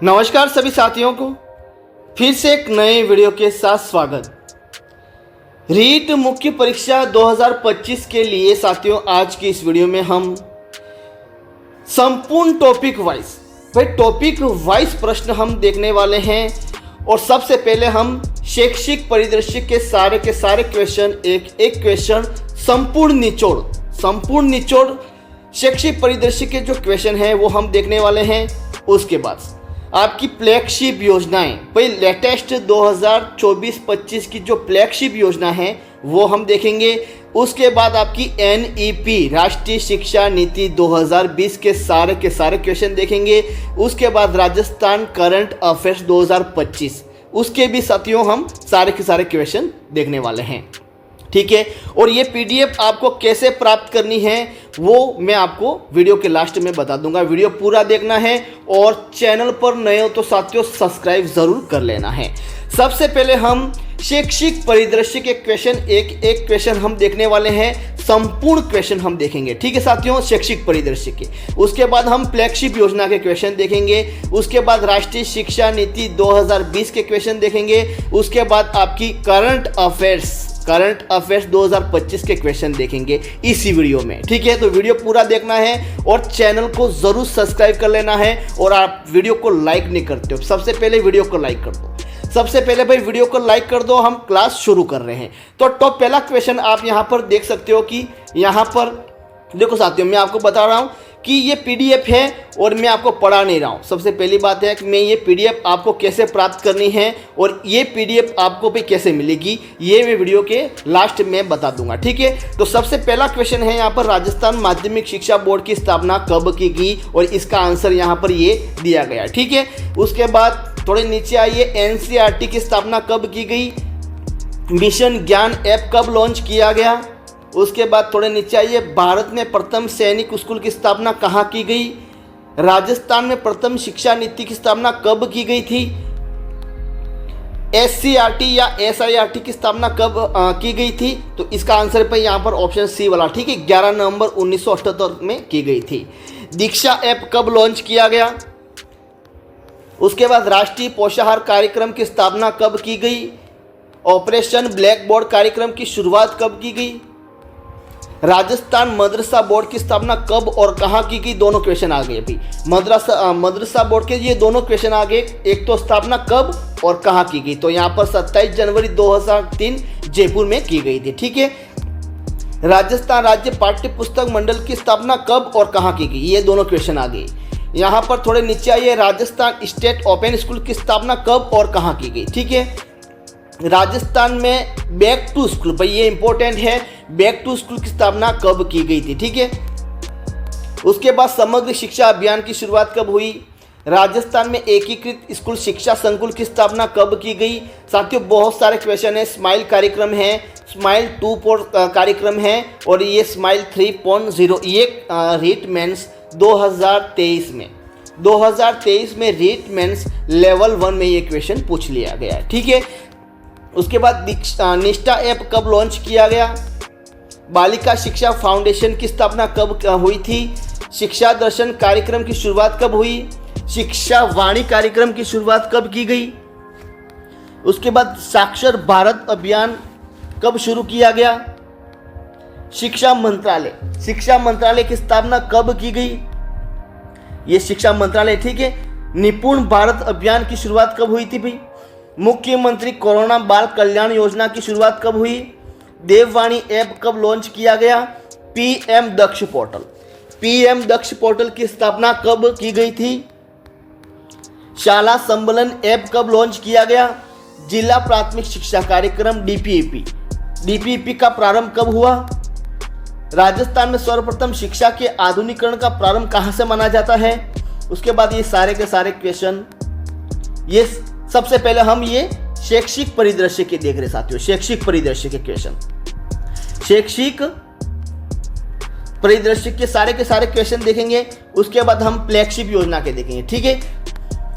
नमस्कार सभी साथियों को फिर से एक नए वीडियो के साथ स्वागत। रीट मुख्य परीक्षा 2025 के लिए साथियों आज की इस वीडियो में हम संपूर्ण टॉपिक वाइज प्रश्न हम देखने वाले हैं। और सबसे पहले हम शैक्षिक परिदृश्य के सारे क्वेश्चन एक क्वेश्चन संपूर्ण निचोड़ शैक्षिक परिदृश्य के जो क्वेश्चन हैं वो हम देखने वाले हैं। उसके बाद आपकी फ्लैगशिप योजनाएं, भाई लेटेस्ट 2024-25 की जो फ्लैगशिप योजना है वो हम देखेंगे। उसके बाद आपकी NEP राष्ट्रीय शिक्षा नीति 2020 के सारे क्वेश्चन देखेंगे। उसके बाद राजस्थान करंट अफेयर्स 2025 उसके भी साथियों हम सारे के सारे क्वेश्चन देखने वाले हैं, ठीक है। और ये PDF आपको कैसे प्राप्त करनी है वो मैं आपको वीडियो के लास्ट में बता दूंगा। वीडियो पूरा देखना है और चैनल पर नए हो तो साथियों सब्सक्राइब जरूर कर लेना है। सबसे पहले हम शैक्षिक परिदृश्य के क्वेश्चन एक क्वेश्चन हम देखने वाले हैं, संपूर्ण क्वेश्चन हम देखेंगे, ठीक है साथियों, शैक्षिक परिदृश्य के। उसके बाद हम फ्लैगशिप योजना के क्वेश्चन देखेंगे। उसके बाद राष्ट्रीय शिक्षा नीति 2020 के क्वेश्चन देखेंगे। उसके बाद आपकी करंट अफेयर्स 2025 के क्वेश्चन देखेंगे इसी वीडियो में, ठीक है। तो वीडियो पूरा देखना है और चैनल को जरूर सब्सक्राइब कर लेना है। और आप वीडियो को लाइक नहीं करते हो, सबसे पहले वीडियो को लाइक कर दो। सबसे पहले भाई वीडियो को लाइक कर दो, हम क्लास शुरू कर रहे हैं। तो टॉप पहला क्वेश्चन आप यहाँ पर देख सकते हो कि यहाँ पर देखो साथियों, मैं आपको बता रहा हूँ कि ये PDF है और मैं आपको पढ़ा नहीं रहा हूँ। सबसे पहली बात है कि मैं ये PDF आपको कैसे प्राप्त करनी है और ये PDF आपको भी कैसे मिलेगी ये मैं वीडियो के लास्ट में बता दूंगा, ठीक है। तो सबसे पहला क्वेश्चन है यहाँ पर, राजस्थान माध्यमिक शिक्षा बोर्ड की स्थापना कब की गई, और इसका आंसर यहाँ पर ये दिया गया, ठीक है। उसके बाद थोड़े नीचे आइए, NCERT की स्थापना कब की गई, मिशन ज्ञान ऐप कब लॉन्च किया गया। उसके बाद थोड़े नीचे आइए, भारत में प्रथम सैनिक स्कूल की स्थापना कहाँ की गई, राजस्थान में प्रथम शिक्षा नीति की स्थापना कब की गई थी, SCERT या SIRT की स्थापना कब की गई थी। तो इसका आंसर पे यहाँ पर ऑप्शन C वाला, ठीक है, 11 नवंबर 1978 में की गई थी। दीक्षा ऐप कब लॉन्च किया गया। उसके बाद राष्ट्रीय पोषाहार कार्यक्रम की स्थापना कब की गई, ऑपरेशन ब्लैक बोर्ड कार्यक्रम की शुरुआत कब की गई, राजस्थान मदरसा बोर्ड की स्थापना कब और कहाँ की गई। दोनों क्वेश्चन आ गए अभी, मदरसा बोर्ड के ये दोनों क्वेश्चन आ गए। एक तो स्थापना कब और कहाँ की गई, तो यहाँ पर 27 जनवरी 2003 जयपुर में की गई थी, ठीक है। राजस्थान राज्य पाठ्य पुस्तक मंडल की स्थापना कब और कहाँ की गई, ये दोनों क्वेश्चन आ गए। यहाँ पर थोड़े नीचे आइए, राजस्थान स्टेट ओपन स्कूल की स्थापना कब और कहाँ की गई, ठीक है। राजस्थान में बैक टू स्कूल, भाई ये इंपॉर्टेंट है, बैक टू स्कूल की स्थापना कब की गई थी, ठीक है। उसके बाद समग्र शिक्षा अभियान की शुरुआत कब हुई, राजस्थान में एकीकृत स्कूल शिक्षा संकुल की स्थापना कब की गई। साथियों बहुत सारे क्वेश्चन है, स्माइल कार्यक्रम है, स्माइल 2 कार्यक्रम है और ये स्माइल 3.0 ये रीट मेंस 2023 में रीट मेंस लेवल 1 में ये क्वेश्चन पूछ लिया गया है, ठीक है। उसके बाद निष्ठा ऐप कब लॉन्च किया गया, बालिका शिक्षा फाउंडेशन की स्थापना कब हुई थी, शिक्षा दर्शन कार्यक्रम की शुरुआत कब हुई, शिक्षा वाणी कार्यक्रम की शुरुआत कब की गई। उसके बाद साक्षर भारत अभियान कब शुरू किया गया, शिक्षा मंत्रालय की स्थापना कब की गई, ये शिक्षा मंत्रालय, ठीक है। निपुण भारत अभियान की शुरुआत कब हुई थी भाई, मुख्यमंत्री कोरोना बाल कल्याण योजना की शुरुआत कब हुई, देववाणी ऐप कब लॉन्च किया गया, PM दक्ष पोर्टल की स्थापना कब की गई थी, शाला संबलन ऐप कब लॉन्च किया गया, जिला प्राथमिक शिक्षा कार्यक्रम DPEP का प्रारंभ कब हुआ, राजस्थान में सर्वप्रथम शिक्षा के आधुनिकीकरण का प्रारंभ कहां से माना जाता है। उसके बाद ये सारे के सारे क्वेश्चन, ये सबसे पहले हम ये शैक्षिक परिदृश्य के देख रहे साथियों, शैक्षिक परिदृश्य के क्वेश्चन, शैक्षिक परिदृश्य के सारे क्वेश्चन देखेंगे। उसके बाद हम फ्लैगशिप योजना के देखेंगे, ठीक है।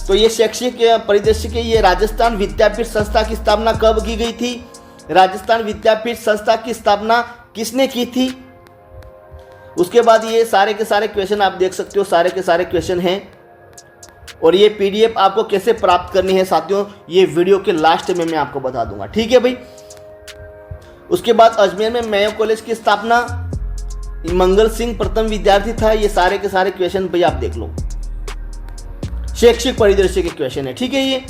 तो ये शैक्षिक परिदृश्य के, ये राजस्थान विद्यापीठ संस्था की स्थापना कब की गई थी, राजस्थान विद्यापीठ संस्था की स्थापना किसने की थी। उसके बाद ये सारे के सारे क्वेश्चन आप देख सकते हो, सारे के सारे क्वेश्चन हैं। और ये पीडीएफ आपको कैसे प्राप्त करनी है साथियों, ये वीडियो के लास्ट में मैं आपको बता दूंगा, ठीक है भाई। उसके बाद अजमेर में मेयो कॉलेज की स्थापना, मंगल सिंह प्रथम विद्यार्थी था। ये सारे के सारे क्वेश्चन भाई आप देख लो, शैक्षिक परिदृश्य के क्वेश्चन है, ठीक है ये।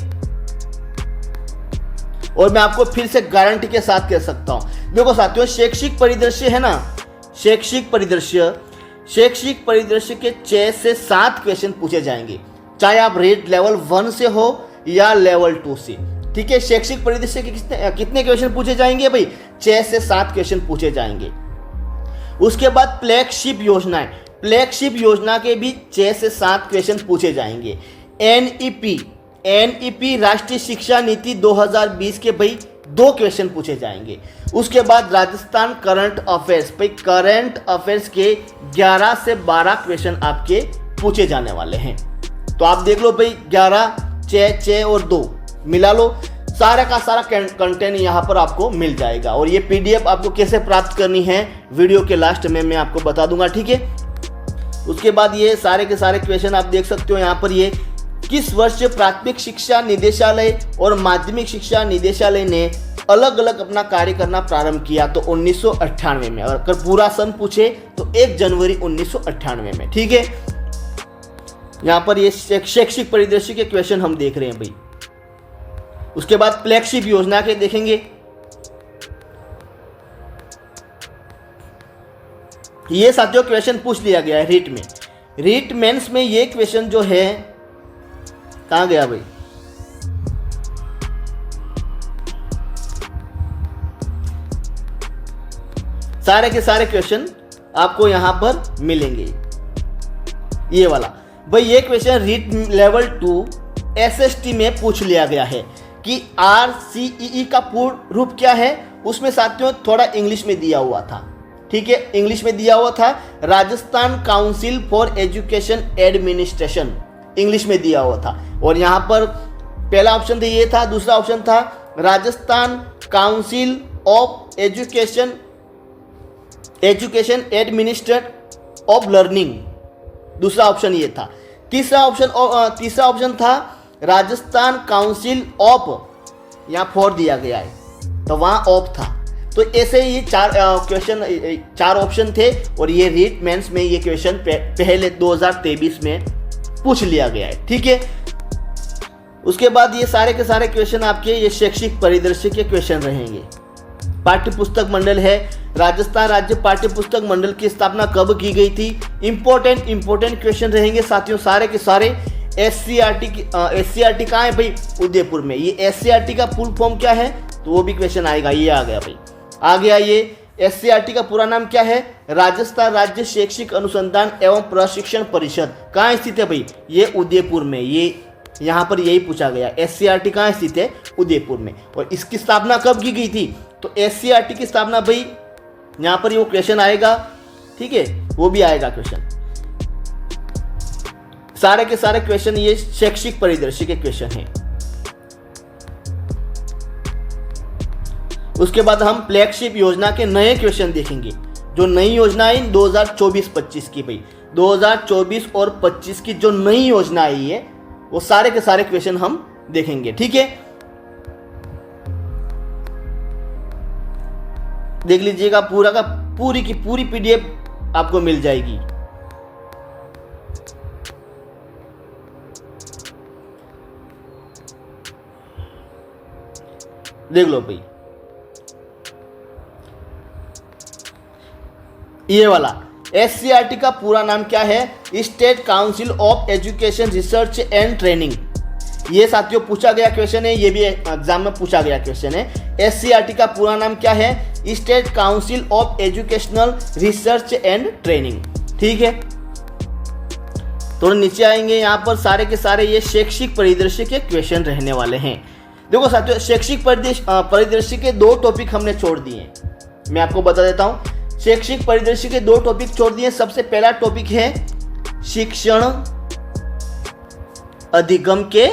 और मैं आपको फिर से गारंटी के साथ कह सकता हूं, देखो साथियों, शैक्षिक परिदृश्य है ना, शैक्षिक परिदृश्य के 6 से 7 क्वेश्चन पूछे जाएंगे, चाहे आप रेट लेवल 1 से हो या लेवल 2 से, ठीक है। शैक्षिक परिदृश्य के कितने क्वेश्चन पूछे जाएंगे भाई, 6 से 7 क्वेश्चन पूछे जाएंगे। उसके बाद फ्लैगशिप योजनाएं, फ्लैगशिप योजना के भी 6 से 7 क्वेश्चन पूछे जाएंगे। एनईपी राष्ट्रीय शिक्षा नीति 2020 के भाई 2 क्वेश्चन पूछे जाएंगे। उसके बाद राजस्थान करंट अफेयर्स, भाई करंट अफेयर्स के 11 से 12 क्वेश्चन आपके पूछे जाने वाले हैं। तो आप देख लो भाई, 11, 6 और 2 मिला लो, सारा का सारा कंटेंट यहाँ पर आपको मिल जाएगा। और ये पीडीएफ आपको कैसे प्राप्त करनी है वीडियो के लास्ट में मैं आपको बता दूंगा, ठीक है। उसके बाद ये सारे के सारे क्वेश्चन आप देख सकते हो यहाँ पर। ये किस वर्ष प्राथमिक शिक्षा निदेशालय और माध्यमिक शिक्षा निदेशालय ने अलग अलग अपना कार्य करना प्रारंभ किया, तो 1998 में। अगर पूरा सन पूछे तो 1 जनवरी 1998 में, ठीक है। यहाँ पर ये शैक्षिक परिदृश्य के क्वेश्चन हम देख रहे हैं भाई। उसके बाद फ्लैगशिप योजना के देखेंगे। ये साथियों क्वेश्चन पूछ लिया गया है रीट में, रीट मेंस में। ये क्वेश्चन जो है कहां गया भाई, सारे के सारे क्वेश्चन आपको यहां पर मिलेंगे। ये वाला भाई, ये क्वेश्चन रीट लेवल 2 एसएसटी में पूछ लिया गया है कि RCEE का पूर्ण रूप क्या है। उसमें साथियों थोड़ा इंग्लिश में दिया हुआ था, ठीक है, इंग्लिश में दिया हुआ था। Rajasthan council for education administration English में दिया हुआ था। और यहाँ पर पहला ऑप्शन तो ये था, दूसरा ऑप्शन था Rajasthan council of education administrate of learning, दूसरा ऑप्शन ये था। तीसरा ऑप्शन था राजस्थान काउंसिल ऑफ, यहाँ 4 दिया गया है तो वहाँ ऑफ था। तो ऐसे ये 4 ऑप्शन थे। और ये रीट मेंस में ये क्वेश्चन पहले 2023 में पूछ लिया गया है, ठीक है। उसके बाद ये सारे के सारे क्वेश्चन आपके ये शैक्षिक परिदृश्य के क्वेश्चन रहेंगे। पाठ्य पुस्तक मंडल है, राजस्थान राज्य पाठ्य पुस्तक मंडल की स्थापना कब की गई थी। इंपॉर्टेंट क्वेश्चन रहेंगे साथियों, सारे के सारे। SCRT कहाँ है भाई, उदयपुर में। ये SCRT का फुल फॉर्म क्या है, तो वो भी क्वेश्चन आएगा। ये आ गया भाई, आ गया। ये SCRT का पूरा नाम क्या है, राजस्थान राज्य शैक्षिक अनुसंधान एवं प्रशिक्षण परिषद। कहाँ स्थित है भाई, ये उदयपुर में। ये यहाँ पर यही पूछा गया, SCRT कहाँ स्थित है, उदयपुर में। और इसकी स्थापना कब की गई थी, तो SCRT की स्थापना भाई यहाँ पर वो क्वेश्चन आएगा, ठीक है, वो भी आएगा क्वेश्चन। सारे के सारे क्वेश्चन ये शैक्षिक परिदृश्य के क्वेश्चन हैं। उसके बाद हम फ्लैगशिप योजना के नए क्वेश्चन देखेंगे। जो नई योजना है 2024-25 की भाई, 2024 और 25 की जो नई योजना आई है वो सारे के सारे क्वेश्चन हम देखेंगे, ठीक है। देख लीजिएगा, पूरी की पूरी पीडीएफ आपको मिल जाएगी। देख लो भाई, ये वाला SCRT का पूरा नाम क्या है, state council of education research and training. ये साथियों पूछा गया क्वेश्चन है, ये भी एग्जाम में पूछा गया क्वेश्चन है। SCRT का पूरा नाम क्या है, state council of educational research and training, ठीक है। थोड़ा नीचे आएंगे, यहाँ पर सारे के सारे ये शैक्षिक परिदृश्य के क्वेश्चन रहने वाले हैं। देखो साथियों, शैक्षिक परिदृश्य के 2 टॉपिक हमने छोड़ दिए, मैं आपको बता देता हूँ। शैक्षिक परिदृश्य के 2 टॉपिक छोड़ दिए। सबसे पहला टॉपिक है शिक्षण अधिगम के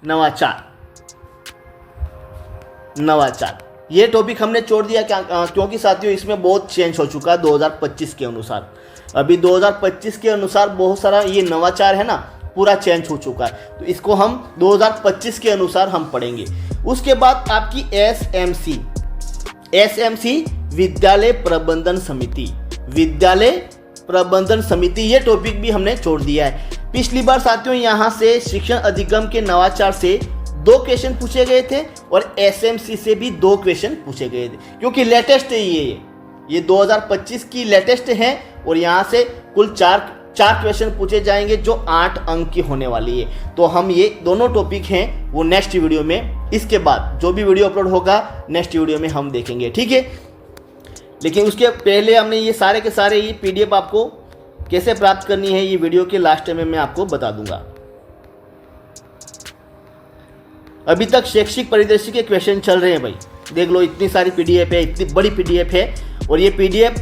नवाचार। ये टॉपिक हमने छोड़ दिया क्योंकि साथियों इसमें बहुत चेंज हो चुका है 2025 के अनुसार। अभी 2025 के अनुसार बहुत सारा ये नवाचार है ना, पूरा चेंज हो चुका है, तो इसको हम 2025 के अनुसार हम पढ़ेंगे। उसके बाद आपकी एसएमसी विद्यालय प्रबंधन समिति, विद्यालय प्रबंधन समिति, ये टॉपिक भी हमने छोड़ दिया है। पिछली बार साथियों यहाँ से शिक्षण अधिगम के नवाचार से 2 क्वेश्चन पूछे गए थे और एसएमसी से भी 2 क्वेश्चन पूछे गए थे, क्योंकि लेटेस्ट है ये 2025 की लेटेस्ट है और यहाँ से कुल 4 क्वेश्चन पूछे जाएंगे जो 8 अंक की होने वाली है। तो हम ये दोनों टॉपिक हैं वो नेक्स्ट वीडियो में, इसके बाद जो भी वीडियो अपलोड होगा नेक्स्ट वीडियो में हम देखेंगे, ठीक है। लेकिन उसके पहले हमने ये सारे के सारे ये पीडीएफ आपको कैसे प्राप्त करनी है ये वीडियो के लास्ट में मैं आपको बता दूंगा। अभी तक शैक्षिक परिदृश्य के क्वेश्चन चल रहे हैं भाई, देख लो इतनी सारी पीडीएफ है, इतनी बड़ी पीडीएफ है और ये पीडीएफ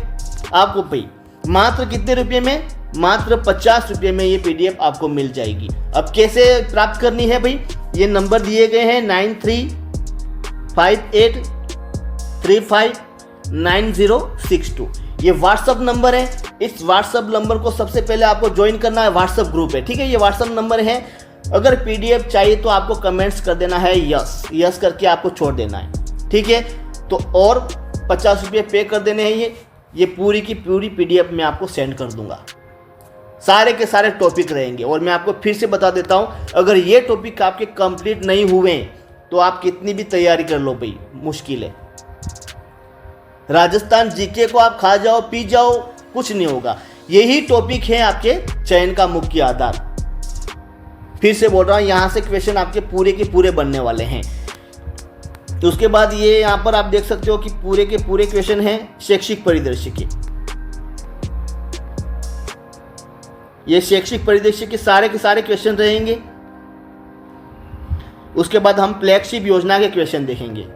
आपको भाई मात्र कितने रुपये में, मात्र 50 रुपये में ये पीडीएफ आपको मिल जाएगी। अब कैसे प्राप्त करनी है भाई, ये नंबर दिए गए हैं 9358359062, ये व्हाट्सअप नंबर है। इस व्हाट्सअप नंबर को सबसे पहले आपको ज्वाइन करना है, व्हाट्सअप ग्रुप है, ठीक है। ये व्हाट्सअप नंबर है। अगर पीडीएफ चाहिए तो आपको कमेंट्स कर देना है यस करके आपको छोड़ देना है, ठीक है। तो और 50 रुपये पे कर देने हैं, ये पूरी की पूरी पीडीएफ मैं आपको सेंड कर दूंगा। सारे के सारे टॉपिक रहेंगे और मैं आपको फिर से बता देता हूं, अगर ये टॉपिक आपके कंप्लीट नहीं हुए तो आप कितनी भी तैयारी कर लो भाई मुश्किल है। राजस्थान जीके को आप खा जाओ पी जाओ कुछ नहीं होगा, यही टॉपिक है आपके चयन का मुख्य आधार। फिर से बोल रहा हूं, यहां से क्वेश्चन आपके पूरे के पूरे बनने वाले हैं। तो उसके बाद ये यहाँ पर आप देख सकते हो कि पूरे के पूरे क्वेश्चन हैं शैक्षिक परिदृश्य के। ये शैक्षिक परिदृश्य के सारे क्वेश्चन रहेंगे। उसके बाद हम फ्लैगशिप योजना के क्वेश्चन देखेंगे।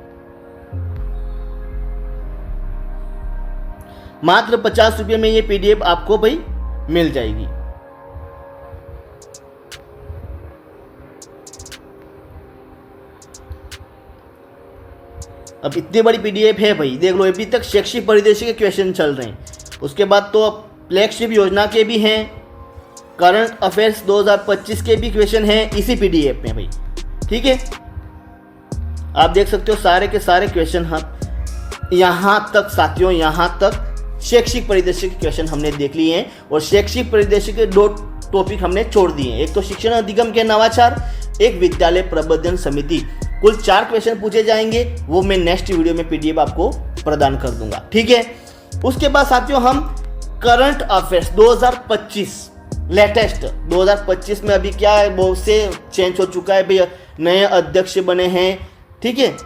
मात्र 50 रुपये में ये पीडीएफ आपको भाई मिल जाएगी। अब इतनी बड़ी पीडीएफ है भाई, देख लो अभी तक शैक्षिक परिदृश्य के क्वेश्चन चल रहे हैं। उसके बाद तो फ्लैगशिप योजना के भी हैं, करंट अफेयर्स 2025 के भी क्वेश्चन हैं इसी पीडीएफ में भाई, ठीक है। आप देख सकते हो सारे के सारे क्वेश्चन हम यहाँ तक साथियों, यहाँ तक शैक्षिक परिदृश्य के क्वेश्चन हमने देख लिए हैं और शैक्षिक परिदृश्य के 2 टॉपिक हमने छोड़ दिए हैं। एक तो शिक्षण अधिगम के नवाचार, एक विद्यालय प्रबंधन समिति। कुल 4 क्वेश्चन पूछे जाएंगे, वो मैं नेक्स्ट वीडियो में पीडीएफ आपको प्रदान कर दूंगा, ठीक है। उसके बाद साथियों हम करंट अफेयर्स 2025 लेटेस्ट 2025 में अभी क्या है, बहुत से चेंज हो चुका है भाई, नए अध्यक्ष बने हैं, ठीक है,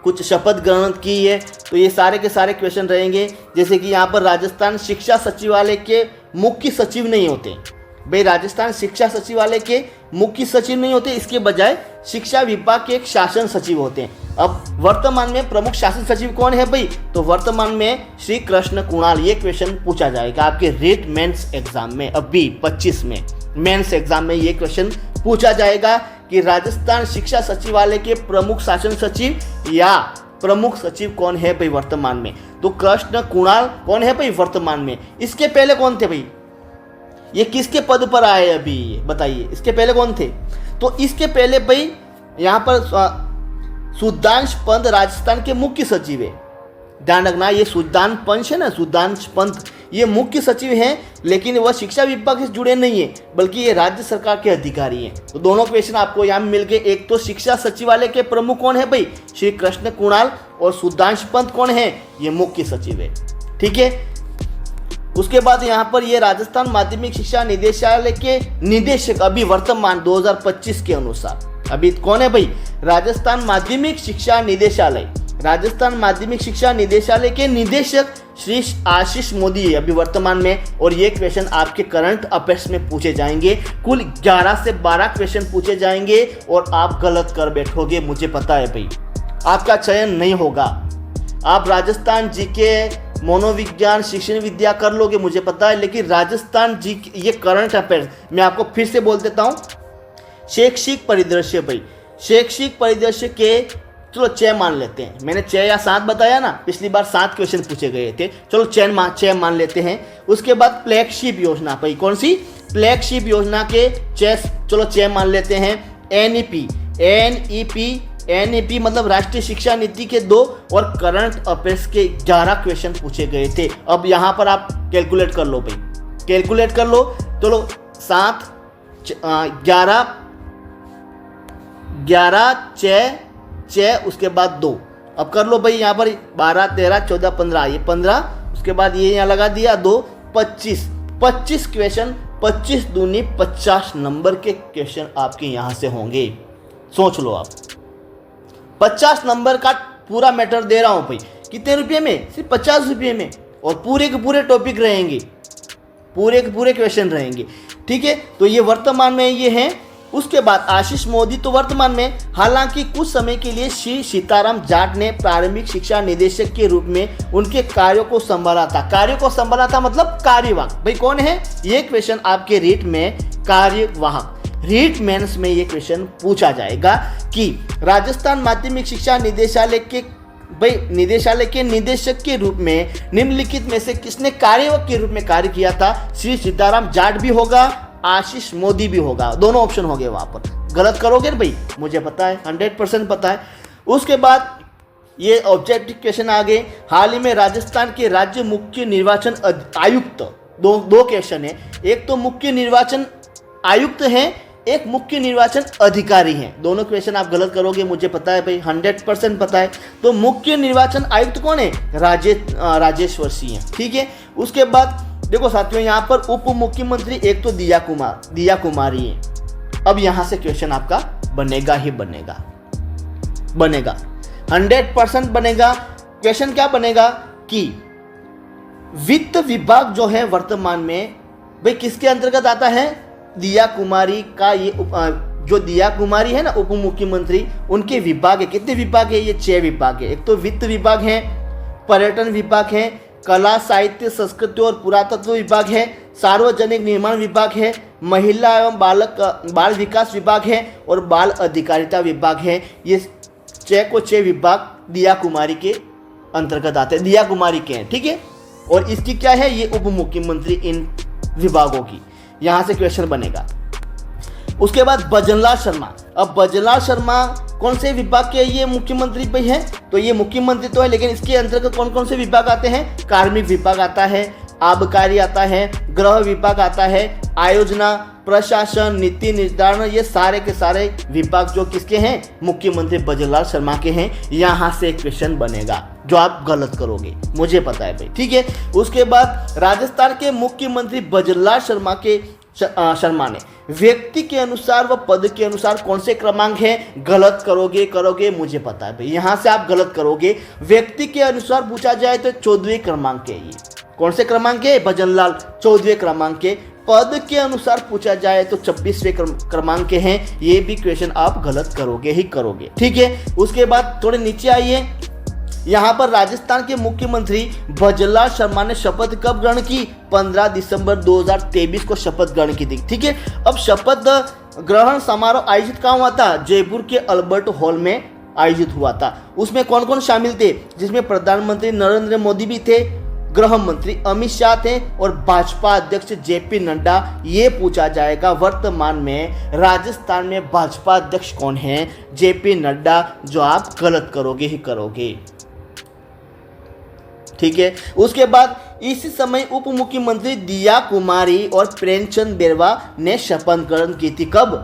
कुछ शपथ ग्रहण की है, तो ये सारे के सारे क्वेश्चन रहेंगे। जैसे कि यहाँ पर राजस्थान शिक्षा सचिवालय के मुख्य सचिव नहीं होते भाई, राजस्थान शिक्षा सचिवालय के मुख्य सचिव नहीं होते, इसके बजाय शिक्षा विभाग के एक शासन सचिव होते हैं। अब वर्तमान में प्रमुख शासन सचिव कौन है भाई, तो वर्तमान में श्री कृष्ण कुणाल। ये क्वेश्चन पूछा जाएगा आपके रीट मेंस एग्जाम में, अभी 25 में मेंस एग्जाम में ये क्वेश्चन पूछा जाएगा कि राजस्थान शिक्षा सचिवालय के प्रमुख शासन सचिव या प्रमुख सचिव कौन है भाई वर्तमान में। तो कृष्ण कुणाल कौन है भाई वर्तमान में, इसके पहले कौन थे भाई, ये किसके पद पर आए अभी ये बताइए, इसके पहले कौन थे। तो इसके पहले भाई यहाँ पर सुधांश पंत राजस्थान के मुख्य सचिव है, ध्यान रखना। ये सुधांश पंच है ना, सुधांश पंत ये मुख्य सचिव हैं, लेकिन वह शिक्षा विभाग से जुड़े नहीं है, बल्कि ये राज्य सरकार के अधिकारी हैं। तो दोनों क्वेश्चन आपको यहाँ मिल गए। एक तो शिक्षा सचिवालय के प्रमुख कौन है भाई, श्री कृष्ण कुणाल, और सुधांश पंत कौन है, ये मुख्य सचिव है, ठीक है। उसके बाद यहाँ पर ये राजस्थान माध्यमिक शिक्षा निदेशालय के निदेशक अभी वर्तमान 2025 के अनुसार अभी कौन है भाई, राजस्थान माध्यमिक शिक्षा निदेशालय, राजस्थान माध्यमिक शिक्षा निदेशालय के निदेशक श्री आशीष मोदी है अभी वर्तमान में। और ये क्वेश्चन आपके करंट अफेयर्स में पूछे जाएंगे। कुल 11 से 12 क्वेश्चन पूछे जाएंगे और आप गलत कर बैठोगे, मुझे पता है भाई, आपका चयन नहीं होगा। आप राजस्थान जीके, मनोविज्ञान, शिक्षण विद्या कर लोगे मुझे पता है, लेकिन राजस्थान जी ये करंट अफेयर्स मैं आपको फिर से बोल देता हूँ। शैक्षिक परिदृश्य भाई, शैक्षिक परिदृश्य के चलो 6 मान लेते हैं, मैंने 6 या 7 बताया ना, पिछली बार 7 क्वेश्चन पूछे गए थे, चलो 6 मान लेते हैं। उसके बाद फ्लैगशिप योजना भाई, कौन सी फ्लैगशिप योजना के चलो 6 मान लेते हैं। एनईपी मतलब राष्ट्रीय शिक्षा नीति के 2 और करंट अफेयर्स के 11 क्वेश्चन पूछे गए थे। अब यहाँ पर आप कैलकुलेट कर लो भाई, कैलकुलेट कर लो। चलो 7 11 6 उसके बाद 2, अब कर लो भाई यहाँ पर 12 13 14 15, ये 15, उसके बाद ये यहाँ लगा दिया 2, 25 क्वेश्चन, 25 दूनी 50 नंबर के क्वेश्चन आपके यहाँ से होंगे। सोच लो आप, 50 नंबर का पूरा मैटर दे रहा हूँ भाई। कितने रुपये में? सिर्फ 50 रुपये में। और पूरे के पूरे टॉपिक रहेंगे, पूरे के पूरे क्वेश्चन रहेंगे। ठीक है, तो ये वर्तमान में ये हैं। उसके बाद आशीष मोदी तो वर्तमान में, हालांकि कुछ समय के लिए श्री सीताराम जाट ने प्रारंभिक शिक्षा निदेशक के रूप में उनके कार्यों को संभाला था। कार्यों को संभाला था मतलब कार्यवाहक। भाई कौन है ये? क्वेश्चन आपके रीट में कार्यवाहक, रीट मेंस में ये क्वेश्चन पूछा जाएगा कि राजस्थान माध्यमिक शिक्षा निदेशालय के निदेशक के रूप में निम्नलिखित में से किसने कार्यवाहक के रूप में कार्य किया था? श्री सीताराम जाट भी होगा, आशीष मोदी भी होगा, दोनों ऑप्शन हो गए वहां पर। गलत करोगे भाई, मुझे पता है, 100% पता है। उसके बाद ये ऑब्जेक्टिव क्वेश्चन आ गए। हाल ही में राजस्थान के राज्य मुख्य निर्वाचन आयुक्त, दो क्वेश्चन है, एक तो मुख्य निर्वाचन आयुक्त हैं, एक मुख्य निर्वाचन अधिकारी हैं। दोनों क्वेश्चन आप गलत करोगे, मुझे पता है भाई, 100% पता है। तो मुख्य निर्वाचन आयुक्त कौन है? राजेश्वर सिंह है। ठीक है, उसके बाद देखो साथियों, यहाँ पर उप मुख्यमंत्री एक तो दिया कुमारी है। अब यहाँ से क्वेश्चन आपका बनेगा ही बनेगा, 100% बनेगा। क्वेश्चन क्या बनेगा कि वित्त विभाग जो है वर्तमान में भाई किसके अंतर्गत आता है? दिया कुमारी का ये जो दिया कुमारी है ना उप मुख्यमंत्री, उनके विभाग है। कितने विभाग है? ये 6 विभाग है। एक तो वित्त विभाग है, पर्यटन विभाग है, कला साहित्य संस्कृति और पुरातत्व विभाग है, सार्वजनिक निर्माण विभाग है, महिला एवं बाल विकास विभाग है और बाल अधिकारिता विभाग है। ये 6 विभाग दिया कुमारी के अंतर्गत आते हैं, दिया कुमारी के हैं। ठीक है, और इसकी क्या है? ये उप मुख्यमंत्री इन विभागों की। यहां से क्वेश्चन बनेगा। उसके बाद भजनलाल शर्मा। अब भजनलाल शर्मा कौन से विभाग के ये मुख्यमंत्री पे है? तो ये मुख्यमंत्री तो है, लेकिन इसके अंतर्गत कौन कौन से विभाग आते हैं? कार्मिक विभाग आता है, आबकारी आता है, गृह विभाग आता है, आयोजना, प्रशासन, नीति निर्धारण, ये सारे के सारे विभाग जो किसके हैं? मुख्यमंत्री भजनलाल शर्मा के हैं। यहाँ से एक क्वेश्चन बनेगा जो आप गलत करोगे, मुझे पता है भाई। ठीक है, उसके बाद राजस्थान के मुख्यमंत्री भजनलाल शर्मा ने व्यक्ति के अनुसार व पद के अनुसार कौन से क्रमांक है? गलत करोगे, मुझे पता है भाई। यहाँ से आप गलत करोगे। व्यक्ति के अनुसार पूछा जाए तो 14वें क्रमांक है। ये कौन से क्रमांक है? भजनलाल 14वें क्रमांक के। पद के अनुसार पूछा जाए तो 26वें क्रमांक के हैं। ये भी क्वेश्चन आप गलत करोगे ही करोगे। ठीक है, उसके बाद थोड़े नीचे आइए। यहाँ पर राजस्थान के मुख्यमंत्री भजनलाल शर्मा ने शपथ कब ग्रहण की? 15 दिसंबर 2023 को शपथ ग्रहण की थी। ठीक है, अब शपथ ग्रहण समारोह आयोजित कहाँ हुआ था? जयपुर के अल्बर्ट हॉल में आयोजित हुआ था। उसमें कौन कौन शामिल थे? जिसमें प्रधानमंत्री नरेंद्र मोदी भी थे, गृह मंत्री अमित शाह थे और भाजपा अध्यक्ष जेपी नड्डा। ये पूछा जाएगा वर्तमान में राजस्थान में भाजपा अध्यक्ष कौन है? जेपी नड्डा, जो आप गलत करोगे ही करोगे। ठीक है, उसके बाद इसी समय उप मुख्यमंत्री दिया कुमारी और प्रेमचंद बेरवा ने शपथ ग्रहण की थी। कब?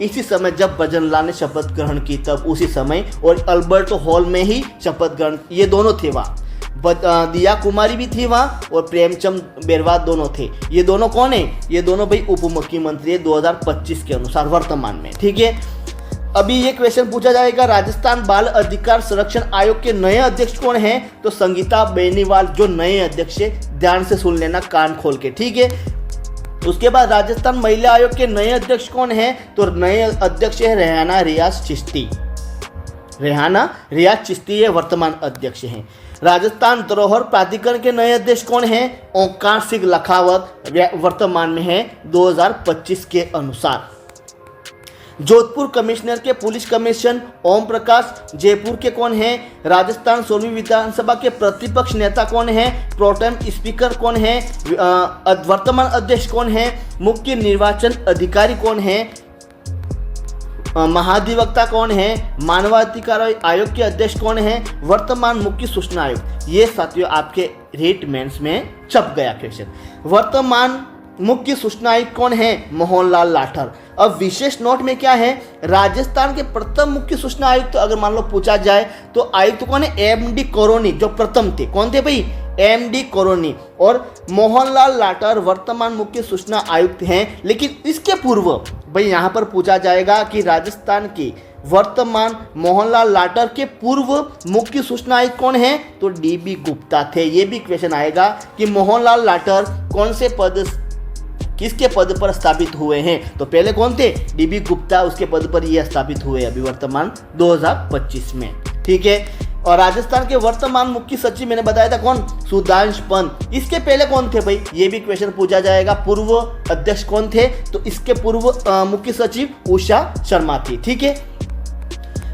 इसी समय जब भजनलाल ने शपथ ग्रहण की, तब उसी समय, और अल्बर्ट हॉल में ही शपथ ग्रहण, ये दोनों थे वहाँ। दिया कुमारी भी थी वहाँ और प्रेमचंद बेरवा दोनों थे। ये दोनों कौन है? ये दोनों भाई उप मुख्यमंत्री है 2025 के अनुसार वर्तमान में। ठीक है, अभी ये क्वेश्चन पूछा जाएगा राजस्थान बाल अधिकार संरक्षण आयोग के नए अध्यक्ष कौन हैं? तो संगीता बेनीवाल जो नए अध्यक्ष है। ध्यान से सुन लेना कान खोल के। ठीक है, उसके बाद राजस्थान महिला आयोग के नए अध्यक्ष कौन हैं? तो नए अध्यक्ष है रेहाना रियाज चिश्ती, ये वर्तमान अध्यक्ष हैं। राजस्थान धरोहर प्राधिकरण के नए अध्यक्ष कौन हैं? ओंकार सिंह लखावत, वर्तमान में है 2025 के अनुसार। जोधपुर कमिश्नर के पुलिस कमिश्नर ओम प्रकाश। जयपुर के कौन है? राजस्थान 16वीं विधानसभा के प्रतिपक्ष नेता कौन है? प्रोटेम स्पीकर कौन है? वर्तमान अध्यक्ष कौन है? मुख्य निर्वाचन अधिकारी कौन है? महाधिवक्ता कौन है? मानवाधिकार आयोग के अध्यक्ष कौन है? वर्तमान मुख्य सूचना आयुक्त। ये साथियों आपके रीट मेंस में छप गया क्वेश्चन। वर्तमान मुख्य सूचना आयुक्त कौन है? मोहनलाल लाठर। अब विशेष नोट में क्या है? राजस्थान के प्रथम मुख्य सूचना आयुक्त अगर मान लो पूछा जाए तो आयुक्त कौन है? एमडी कोरोनी, जो प्रथम थे। कौन थे भाई? एमडी कोरोनी। और मोहनलाल लाठर वर्तमान मुख्य सूचना आयुक्त हैं। लेकिन इसके पूर्व भाई यहाँ पर पूछा जाएगा कि राजस्थान के वर्तमान मोहनलाल लाठर के पूर्व मुख्य सूचना आयुक्त कौन है? तो डीबी गुप्ता थे। ये भी क्वेश्चन आएगा कि मोहनलाल लाठर कौन से पद, किसके पद पर स्थापित हुए हैं? तो पहले कौन थे? डीबी गुप्ता, उसके पद पर ये स्थापित हुए अभी वर्तमान 2025 में। ठीक है। और राजस्थान के वर्तमान मुख्य सचिव मैंने बताया था कौन? सुधांश पंत। इसके पहले कौन थे भाई? ये भी क्वेश्चन पूछा जाएगा। पूर्व अध्यक्ष कौन थे? तो इसके पूर्व मुख्य सचिव उषा शर्मा थी। ठीक है।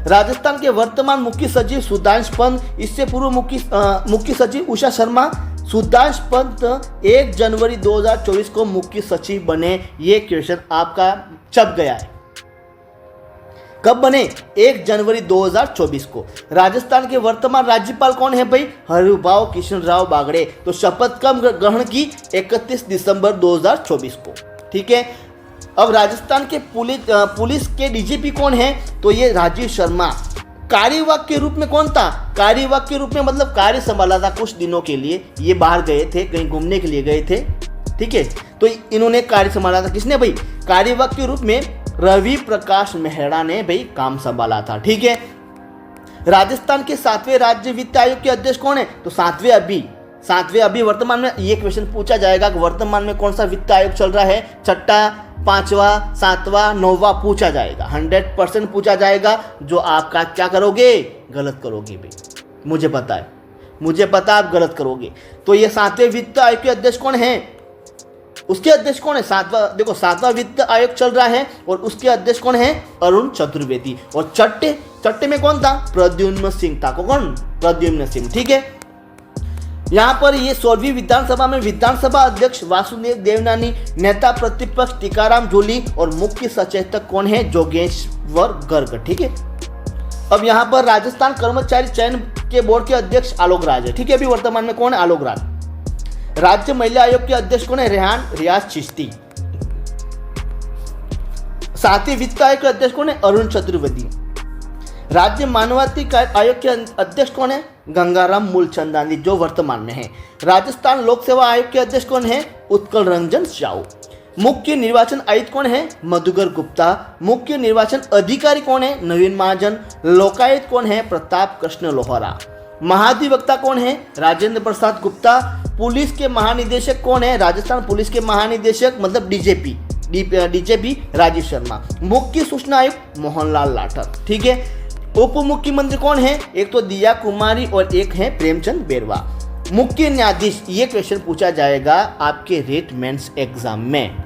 राजस्थान के वर्तमान मुख्य सचिव सुधांश पंत, इससे पूर्व मुख्य सचिव उषा शर्मा। सुधांश पंत 1 जनवरी 2024 को मुख्य सचिव बने। ये क्वेश्चन आपका छप गया है। कब बने? 1 जनवरी 2024 को। राजस्थान के वर्तमान राज्यपाल कौन है भाई? हरिभाऊ कृष्णराव बागड़े। तो शपथ कब ग्रहण की? 31 दिसंबर 2024 को। ठीक है। अब राजस्थान के पुलिस के डीजीपी कौन है? तो ये राजीव शर्मा। कार्यवाहक के रूप में कौन था? कार्यवाहक के रूप में मतलब कार्य संभाला था कुछ दिनों के लिए। ये बाहर गए थे, कहीं घूमने के लिए गए थे। ठीक है। तो इन्होंने कार्य संभाला था। किसने भाई? कार्यवाहक के रूप में रवि प्रकाश मेहरा ने भाई काम संभाला था। ठीक है। राजस्थान के 7वें राज्य वित्त आयोग के अध्यक्ष कौन है? तो 7वें अभी वर्तमान में। ये क्वेश्चन पूछा जाएगा कि वर्तमान में कौन सा वित्त आयोग चल रहा है? 6वां, 5वां, 7वां, 9वां पूछा जाएगा। 100% पूछा जाएगा। जो आपका क्या करोगे? गलत करोगे भाई। मुझे पता है, मुझे पता आप गलत करोगे। तो ये 7वें वित्त आयोग के अध्यक्ष कौन है? उसके अध्यक्ष कौन है? 7वां वित्त आयोग चल रहा है और उसके अध्यक्ष कौन है? अरुण चतुर्वेदी। और छठे में कौन था? प्रद्युम्न सिंह था। कौन? प्रद्युम्न सिंह। ठीक है। यहाँ पर ये 16वीं विधानसभा में विधानसभा अध्यक्ष वासुदेव देवनानी, नेता प्रतिपक्ष टीकाराम जूली और मुख्य सचेतक कौन है? जोगेश्वर गर्ग। ठीक है। अब यहाँ पर राजस्थान कर्मचारी चयन के बोर्ड के अध्यक्ष आलोक राज है। ठीक है। अभी वर्तमान में कौन है? आलोक राज। राज्य महिला आयोग के अध्यक्ष कौन है? रेहान रियाज चिश्ती। 7वें वित्त आयोग के अध्यक्ष कौन है? अरुण चतुर्वेदी। राज्य मानवाधिकार आयोग के अध्यक्ष कौन है? गंगाराम मूलचंदानी, जो वर्तमान में है। राजस्थान लोक सेवा आयोग के अध्यक्ष कौन है? उत्कल रंजन साहू। मुख्य निर्वाचन आयुक्त कौन है? मधुकर गुप्ता। मुख्य निर्वाचन अधिकारी कौन है? नवीन महाजन। लोकायुक्त कौन है? प्रताप कृष्ण लोहारा। महाधिवक्ता कौन है? राजेंद्र प्रसाद गुप्ता। पुलिस के महानिदेशक कौन है? राजस्थान पुलिस के महानिदेशक मतलब डीजीपी राजीव शर्मा। मुख्य सूचना आयुक्त मोहनलाल लाठर। ठीक है। उप मुख्यमंत्री कौन है? एक तो दिया कुमारी और एक है प्रेमचंद बेरवा। मुख्य न्यायाधीश, ये क्वेश्चन पूछा जाएगा आपके रेट मेंस एग्जाम में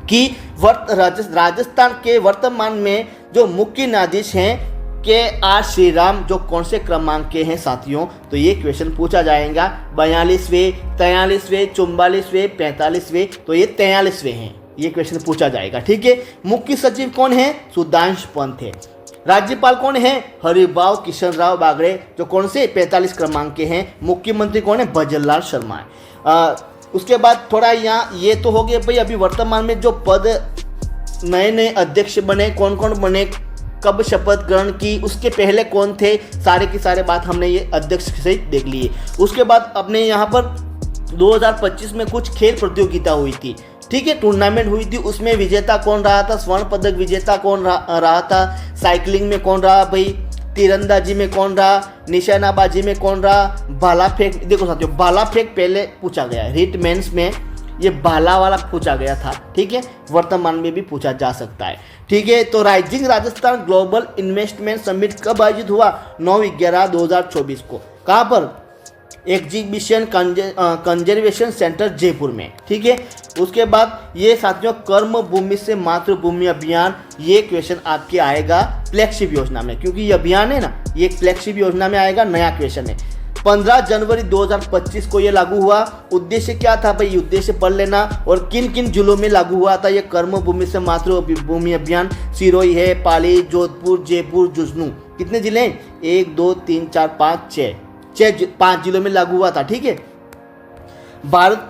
कि राजस्थान के वर्तमान में जो मुख्य न्यायाधीश हैं के आर श्रीराम, जो कौन से क्रमांक के हैं साथियों? तो ये क्वेश्चन पूछा जाएगा। 42वें, 43वें, 44वें, 45वें। तो ये 43वें हैं। ये क्वेश्चन पूछा जाएगा। ठीक है। मुख्य सचिव कौन है? सुधांश पंत है। राज्यपाल कौन है? हरिभाऊ कृष्णराव बागड़े, जो कौन से 45 क्रमांक के हैं। मुख्यमंत्री कौन है? भजनलाल शर्मा है। उसके बाद थोड़ा यहाँ ये तो हो गया भाई अभी वर्तमान में जो पद नए अध्यक्ष बने, कौन कौन बने, कब शपथ ग्रहण की, उसके पहले कौन थे, सारे की सारे बात हमने ये अध्यक्ष से देख लिए। उसके बाद अपने यहाँ पर 2025 में कुछ खेल प्रतियोगिता हुई थी। ठीक है। टूर्नामेंट हुई थी, उसमें विजेता कौन रहा था? स्वर्ण पदक विजेता कौन रहा था? साइकिलिंग में कौन रहा भाई? तीरंदाजी में कौन रहा? निशानाबाजी में कौन रहा? भाला फेंक। देखो साथियों, भाला फेंक पहले पूछा गया है रीट मेंस में, ये भाला वाला पूछा गया था। ठीक है। वर्तमान में भी पूछा जा सकता है। ठीक है। तो rising Rajasthan global investment summit कब आयोजित हुआ? 9/11/2024 को। कहाँ पर? एग्जीबिशन कंजर्वेशन सेंटर जयपुर में, ठीक है। उसके बाद ये साथियों कर्म भूमि से मातृभूमि अभियान, ये क्वेश्चन आपके आएगा फ्लैगशिप योजना में, क्योंकि ये अभियान है ना, ये एक फ्लैगशिप योजना में आएगा, नया क्वेश्चन है। 15 जनवरी 2025 को ये लागू हुआ। उद्देश्य क्या था भाई, उद्देश्य पढ़ लेना। और किन किन जिलों में लागू हुआ था ये कर्म भूमि से मातृभूमि अभियान, सिरोही है, पाली, जोधपुर, जयपुर, झुंझुनू। कितने जिले हैं, 1 2 3 4 5 6 5 जिलों में लागू हुआ था, ठीक है। भारत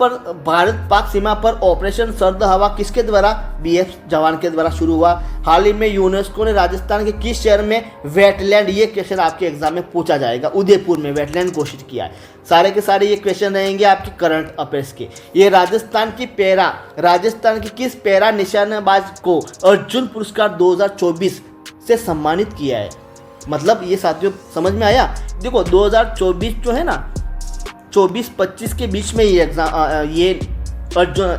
पाक सीमा पर ऑपरेशन सर्द हवा किसके द्वारा, बीएफ जवान के द्वारा शुरू हुआ। हाल ही में यूनेस्को ने राजस्थान के किस शहर में वेटलैंड, ये क्वेश्चन आपके एग्जाम में पूछा जाएगा, उदयपुर में वेटलैंड घोषित किया है। सारे के सारे ये क्वेश्चन रहेंगे आपके करंट अफेयर्स के। ये राजस्थान की किस पैरा निशानेबाज को अर्जुन पुरस्कार 2024 से सम्मानित किया है। मतलब ये साथियों समझ में आया। देखो 2024 जो है ना, 24-25 के बीच में ये एग्जाम, ये अर्जुन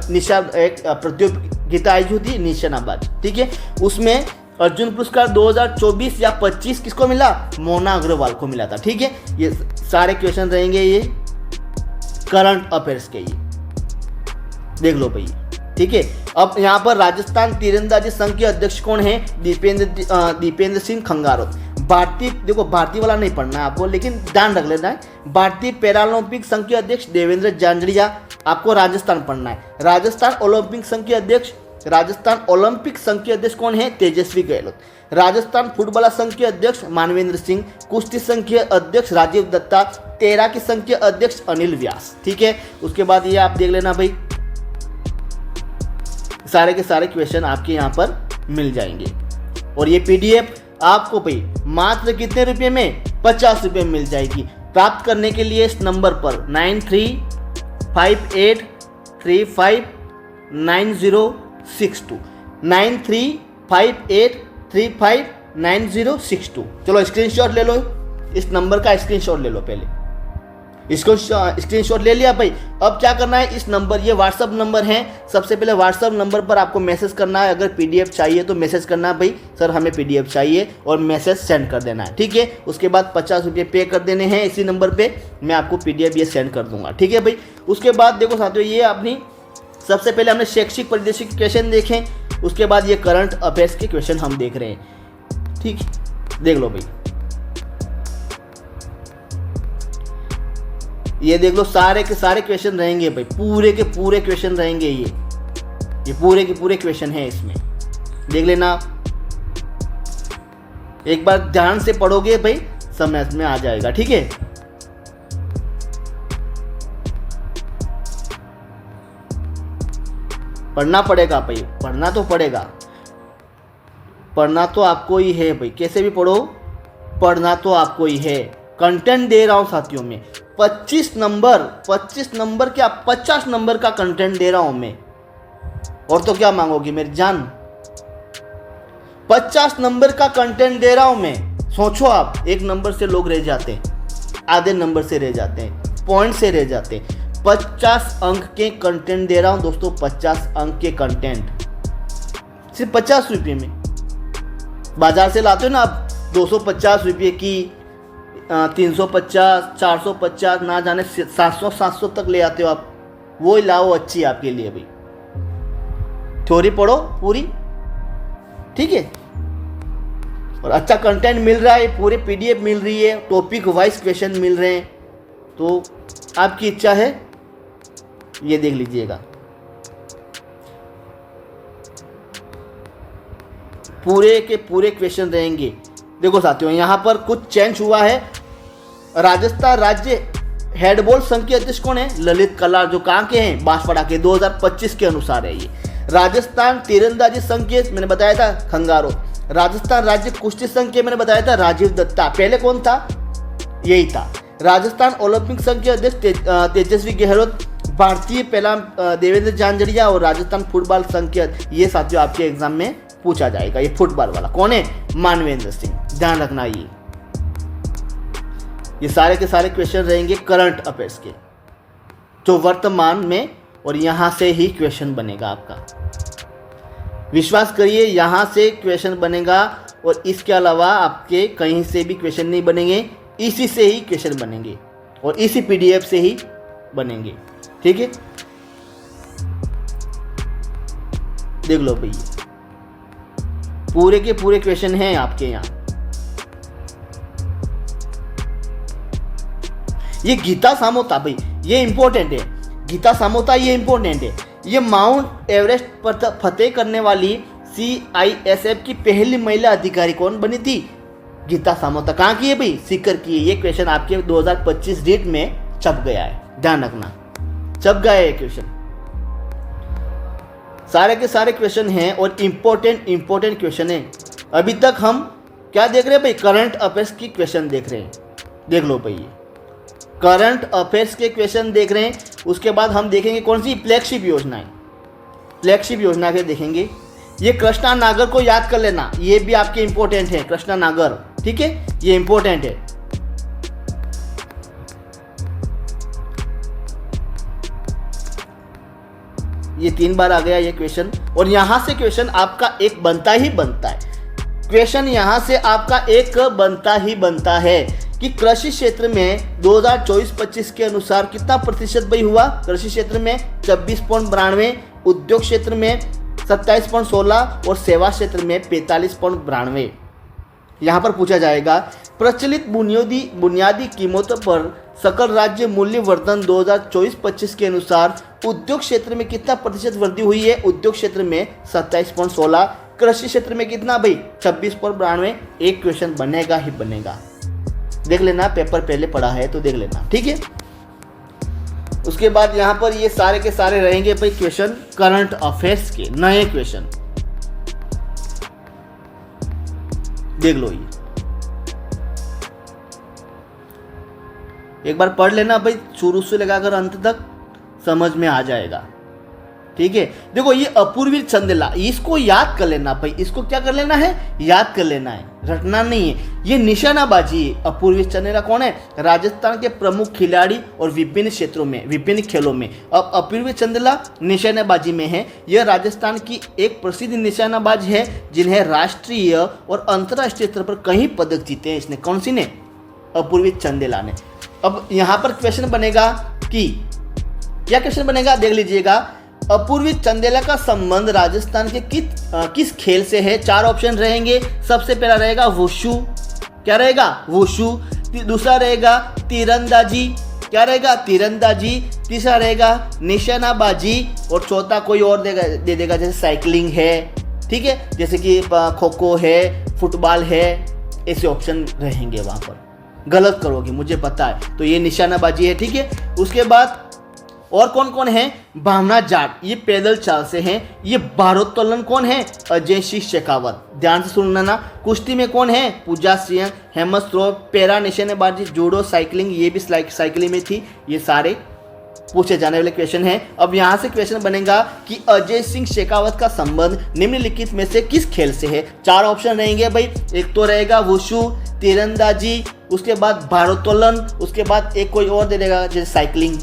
एक प्रतियोगिता आई जो थी निशानेबाज, ठीक है। उसमें अर्जुन पुरस्कार 2024 या 25 किसको मिला, मोना अग्रवाल को मिला था, ठीक है। ये सारे क्वेश्चन रहेंगे ये करंट अफेयर्स के, ये देख लो भाई, ठीक है। अब यहाँ पर राजस्थान तीरंदाजी संघ के अध्यक्ष कौन है, दीपेंद्र सिंह खंगारोत। भारतीय वाला नहीं पढ़ना है आपको, लेकिन ध्यान रख लेना है। भारतीय पैरालंपिक संघ के अध्यक्ष देवेंद्र झांझड़िया, आपको राजस्थान पढ़ना है। राजस्थान ओलंपिक संघ के अध्यक्ष कौन है, तेजस्वी गहलोत। राजस्थान फुटबॉल संघ के अध्यक्ष मानवेंद्र सिंह। कुश्ती संघ के अध्यक्ष राजीव दत्ता। तैराकी संघ के अध्यक्ष अनिल व्यास, ठीक है। उसके बाद ये आप देख लेना भाई, सारे के सारे क्वेश्चन आपके यहाँ पर मिल जाएंगे। और ये पीडीएफ आपको भाई मात्र कितने रुपए में, 50 रुपये में मिल जाएगी। प्राप्त करने के लिए इस नंबर पर 9358359062 9358359062। चलो स्क्रीनशॉट ले लो, इस नंबर का स्क्रीनशॉट ले लो पहले। इसको स्क्रीनशॉट ले लिया भाई। अब क्या करना है, इस नंबर, ये व्हाट्सअप नंबर है, सबसे पहले व्हाट्सअप नंबर पर आपको मैसेज करना है। अगर पीडीएफ चाहिए तो मैसेज करना है भाई, सर हमें पीडीएफ चाहिए, और मैसेज सेंड कर देना है, ठीक है। उसके बाद 50 रुपये पे कर देने हैं इसी नंबर पे, मैं आपको पीडीएफ ये सेंड कर दूंगा, ठीक है भाई। उसके बाद देखो साथियों, ये अपनी सबसे पहले हमने शैक्षिक परिदृश्य के क्वेश्चन देखे, उसके बाद ये करंट अफेयर्स के क्वेश्चन हम देख रहे हैं, ठीक, देख लो भाई। ये देख लो, सारे के सारे क्वेश्चन रहेंगे भाई, पूरे के पूरे क्वेश्चन रहेंगे। ये पूरे के पूरे क्वेश्चन हैं इसमें, देख लेना। एक बार ध्यान से पढ़ोगे भाई, समझ में आ जाएगा, ठीक है। पढ़ना पड़ेगा भाई, पढ़ना तो पड़ेगा, पढ़ना तो आपको ही है भाई, कैसे भी पढ़ो, पढ़ना तो आपको ही है। कंटेंट दे रहा हूं साथियों में, 25 नंबर क्या 50 नंबर का कंटेंट दे रहा हूं मैं, और तो क्या मांगोगी मेरी जान। 50 नंबर का कंटेंट दे रहा हूं मैं। सोचो आप, एक नंबर से लोग रह जाते हैं, आधे नंबर से रह जाते हैं, पॉइंट से रह जाते हैं। 50 अंक के कंटेंट दे रहा हूं दोस्तों, 50 अंक के कंटेंट सिर्फ 50 रुपये में। बाजार से लाते हो ना आप 250 रुपये की, 350, 450, ना जाने 700 तक ले आते हो आप, वो ही लाओ, अच्छी आपके लिए भाई। थ्योरी पढ़ो पूरी, ठीक है, और अच्छा कंटेंट मिल रहा है, पूरे पीडीएफ मिल रही है, टॉपिक वाइज क्वेश्चन मिल रहे हैं, तो आपकी इच्छा है ये देख लीजिएगा। पूरे के पूरे क्वेश्चन रहेंगे। देखो साथियों, यहाँ पर कुछ चेंज हुआ है। राजस्थान राज्य हेडबॉल संघ के अध्यक्ष कौन है, ललित कलार, जो कहाँ के हैं, बांसवाड़ा के, 2025 के अनुसार है ये। राजस्थान तीरंदाजी संघ के मैंने बताया था खंगारो। राजस्थान राज्य कुश्ती संघ के मैंने बताया था राजीव दत्ता, पहले कौन था, यही था। राजस्थान ओलंपिक संघ के अध्यक्ष तेजस्वी गहलोत। भारतीय पहला देवेंद्र झांझड़िया। और राजस्थान फुटबॉल संघ के, ये साथियों आपके एग्जाम में पूछा जाएगा। ये फुटबॉल वाला कौन है, मानवेंद्र सिंह, ध्यान रखना। ये सारे के सारे क्वेश्चन रहेंगे करंट अफेयर्स के, जो वर्तमान में, और यहां से ही क्वेश्चन बनेगा आपका। विश्वास करिए, यहां से क्वेश्चन बनेगा, और इसके अलावा आपके कहीं से भी क्वेश्चन नहीं बनेंगे, इसी से ही क्वेश्चन बनेंगे। और इसी PDF से ही बनेंगे। ठीक है, देख लो भाई, पूरे के पूरे क्वेश्चन हैं आपके यहाँ। ये गीता सामोता भाई, ये इंपॉर्टेंट है। गीता सामोता ये इंपॉर्टेंट है। ये माउंट एवरेस्ट पर फतेह करने वाली CISF की पहली महिला अधिकारी कौन बनी थी? गीता सामोता। कहाँ की है भाई? सीकर की है। ये क्वेश्चन आपके 2025 रीट में छप गया है, ध्यान रखना, छप गया है क्वेश्चन। सारे के सारे क्वेश्चन हैं और इंपॉर्टेंट क्वेश्चन है। अभी तक हम क्या देख रहे हैं भाई? करंट अफेयर्स की क्वेश्चन देख रहे हैं। देख लो भाई, करंट अफेयर्स के क्वेश्चन देख रहे हैं। उसके बाद हम देखेंगे कौन सी फ्लैगशिप योजनाएं, फ्लैगशिप योजना के देखेंगे। ये कृष्णा नागर को याद कर लेना, ये भी आपके इंपॉर्टेंट है, कृष्णा नागर। ठीक है, ये इंपॉर्टेंट है। ये 3 बार आ गया ये क्वेश्चन, और यहां से क्वेश्चन आपका एक बनता ही बनता है। क्वेश्चन यहां से आपका एक बनता ही बनता है कि कृषि क्षेत्र में 2024-25 के अनुसार कितना प्रतिशत भाई हुआ? कृषि क्षेत्र में 26.92, उद्योग क्षेत्र में 27.16 और सेवा क्षेत्र में 45.92। यहाँ पर पूछा जाएगा प्रचलित बुनियादी कीमतों पर सकल राज्य मूल्य वर्धन 2024-25 के अनुसार उद्योग क्षेत्र में कितना प्रतिशत वृद्धि हुई है? उद्योग क्षेत्र में 27.16, कृषि क्षेत्र में कितना भाई? 26.92। एक क्वेश्चन बनेगा ही बनेगा, देख लेना, पेपर पहले पढ़ा है तो देख लेना। ठीक है, उसके बाद यहाँ पर ये सारे के सारे रहेंगे भाई क्वेश्चन करंट अफेयर्स के, नए क्वेश्चन। देख लो, ये एक बार पढ़ लेना भाई, शुरू से लगाकर अंत तक समझ में आ जाएगा। ठीक है, देखो ये अपूर्वी चंदेला, इसको याद कर लेना भाई। इसको क्या कर लेना है? याद कर लेना है, रटना नहीं है। ये निशानाबाजी है। अपूर्वी चंदेला कौन है? राजस्थान के प्रमुख खिलाड़ी और विभिन्न क्षेत्रों में, विभिन्न खेलों में। अब अपूर्वी चंदेला निशानाबाजी में है। यह राजस्थान की एक प्रसिद्ध निशानाबाज है जिन्हें राष्ट्रीय और अंतर्राष्ट्रीय स्तर पर कई पदक जीते हैं। इसने, कौन सी ने? अपूर्वी चंदेला ने। अब यहाँ पर क्वेश्चन बनेगा कि क्या क्वेश्चन बनेगा? देख लीजिएगा, अपूर्वी चंदेला का संबंध राजस्थान के किस खेल से है? 4 ऑप्शन रहेंगे। सबसे पहला रहेगा वुशु, क्या रहेगा? वुशु। दूसरा रहेगा तीरंदाजी, क्या रहेगा? तीरंदाजी। तीसरा रहेगा निशानाबाजी, और चौथा कोई और दे देगा, जैसे साइकिलिंग है, ठीक है, जैसे कि खो खो है, फुटबॉल है, ऐसे ऑप्शन रहेंगे वहां पर। गलत करोगे मुझे पता है, तो ये निशानाबाजी है। ठीक है, उसके बाद और कौन कौन है? भावना जाट, ये पैदल चाल से हैं। ये भारोत्तोलन कौन है? अजय सिंह शेखावत, ध्यान से सुनना ना। कुश्ती में कौन है? पूजा सिंह। हेमंत स्त्रोह, पैरा निशानेबाजी, जूडो, साइकिलिंग, ये भी साइकिलिंग में थी। ये सारे पूछे जाने वाले क्वेश्चन हैं। अब यहाँ से क्वेश्चन बनेगा कि अजय सिंह शेखावत का संबंध निम्नलिखित में से किस खेल से है? 4 ऑप्शन रहेंगे भाई। एक तो रहेगा वुशु, तीरंदाजी, उसके बाद भारोत्तोलन, उसके बाद एक कोई और दे देगा जैसे साइकिलिंग।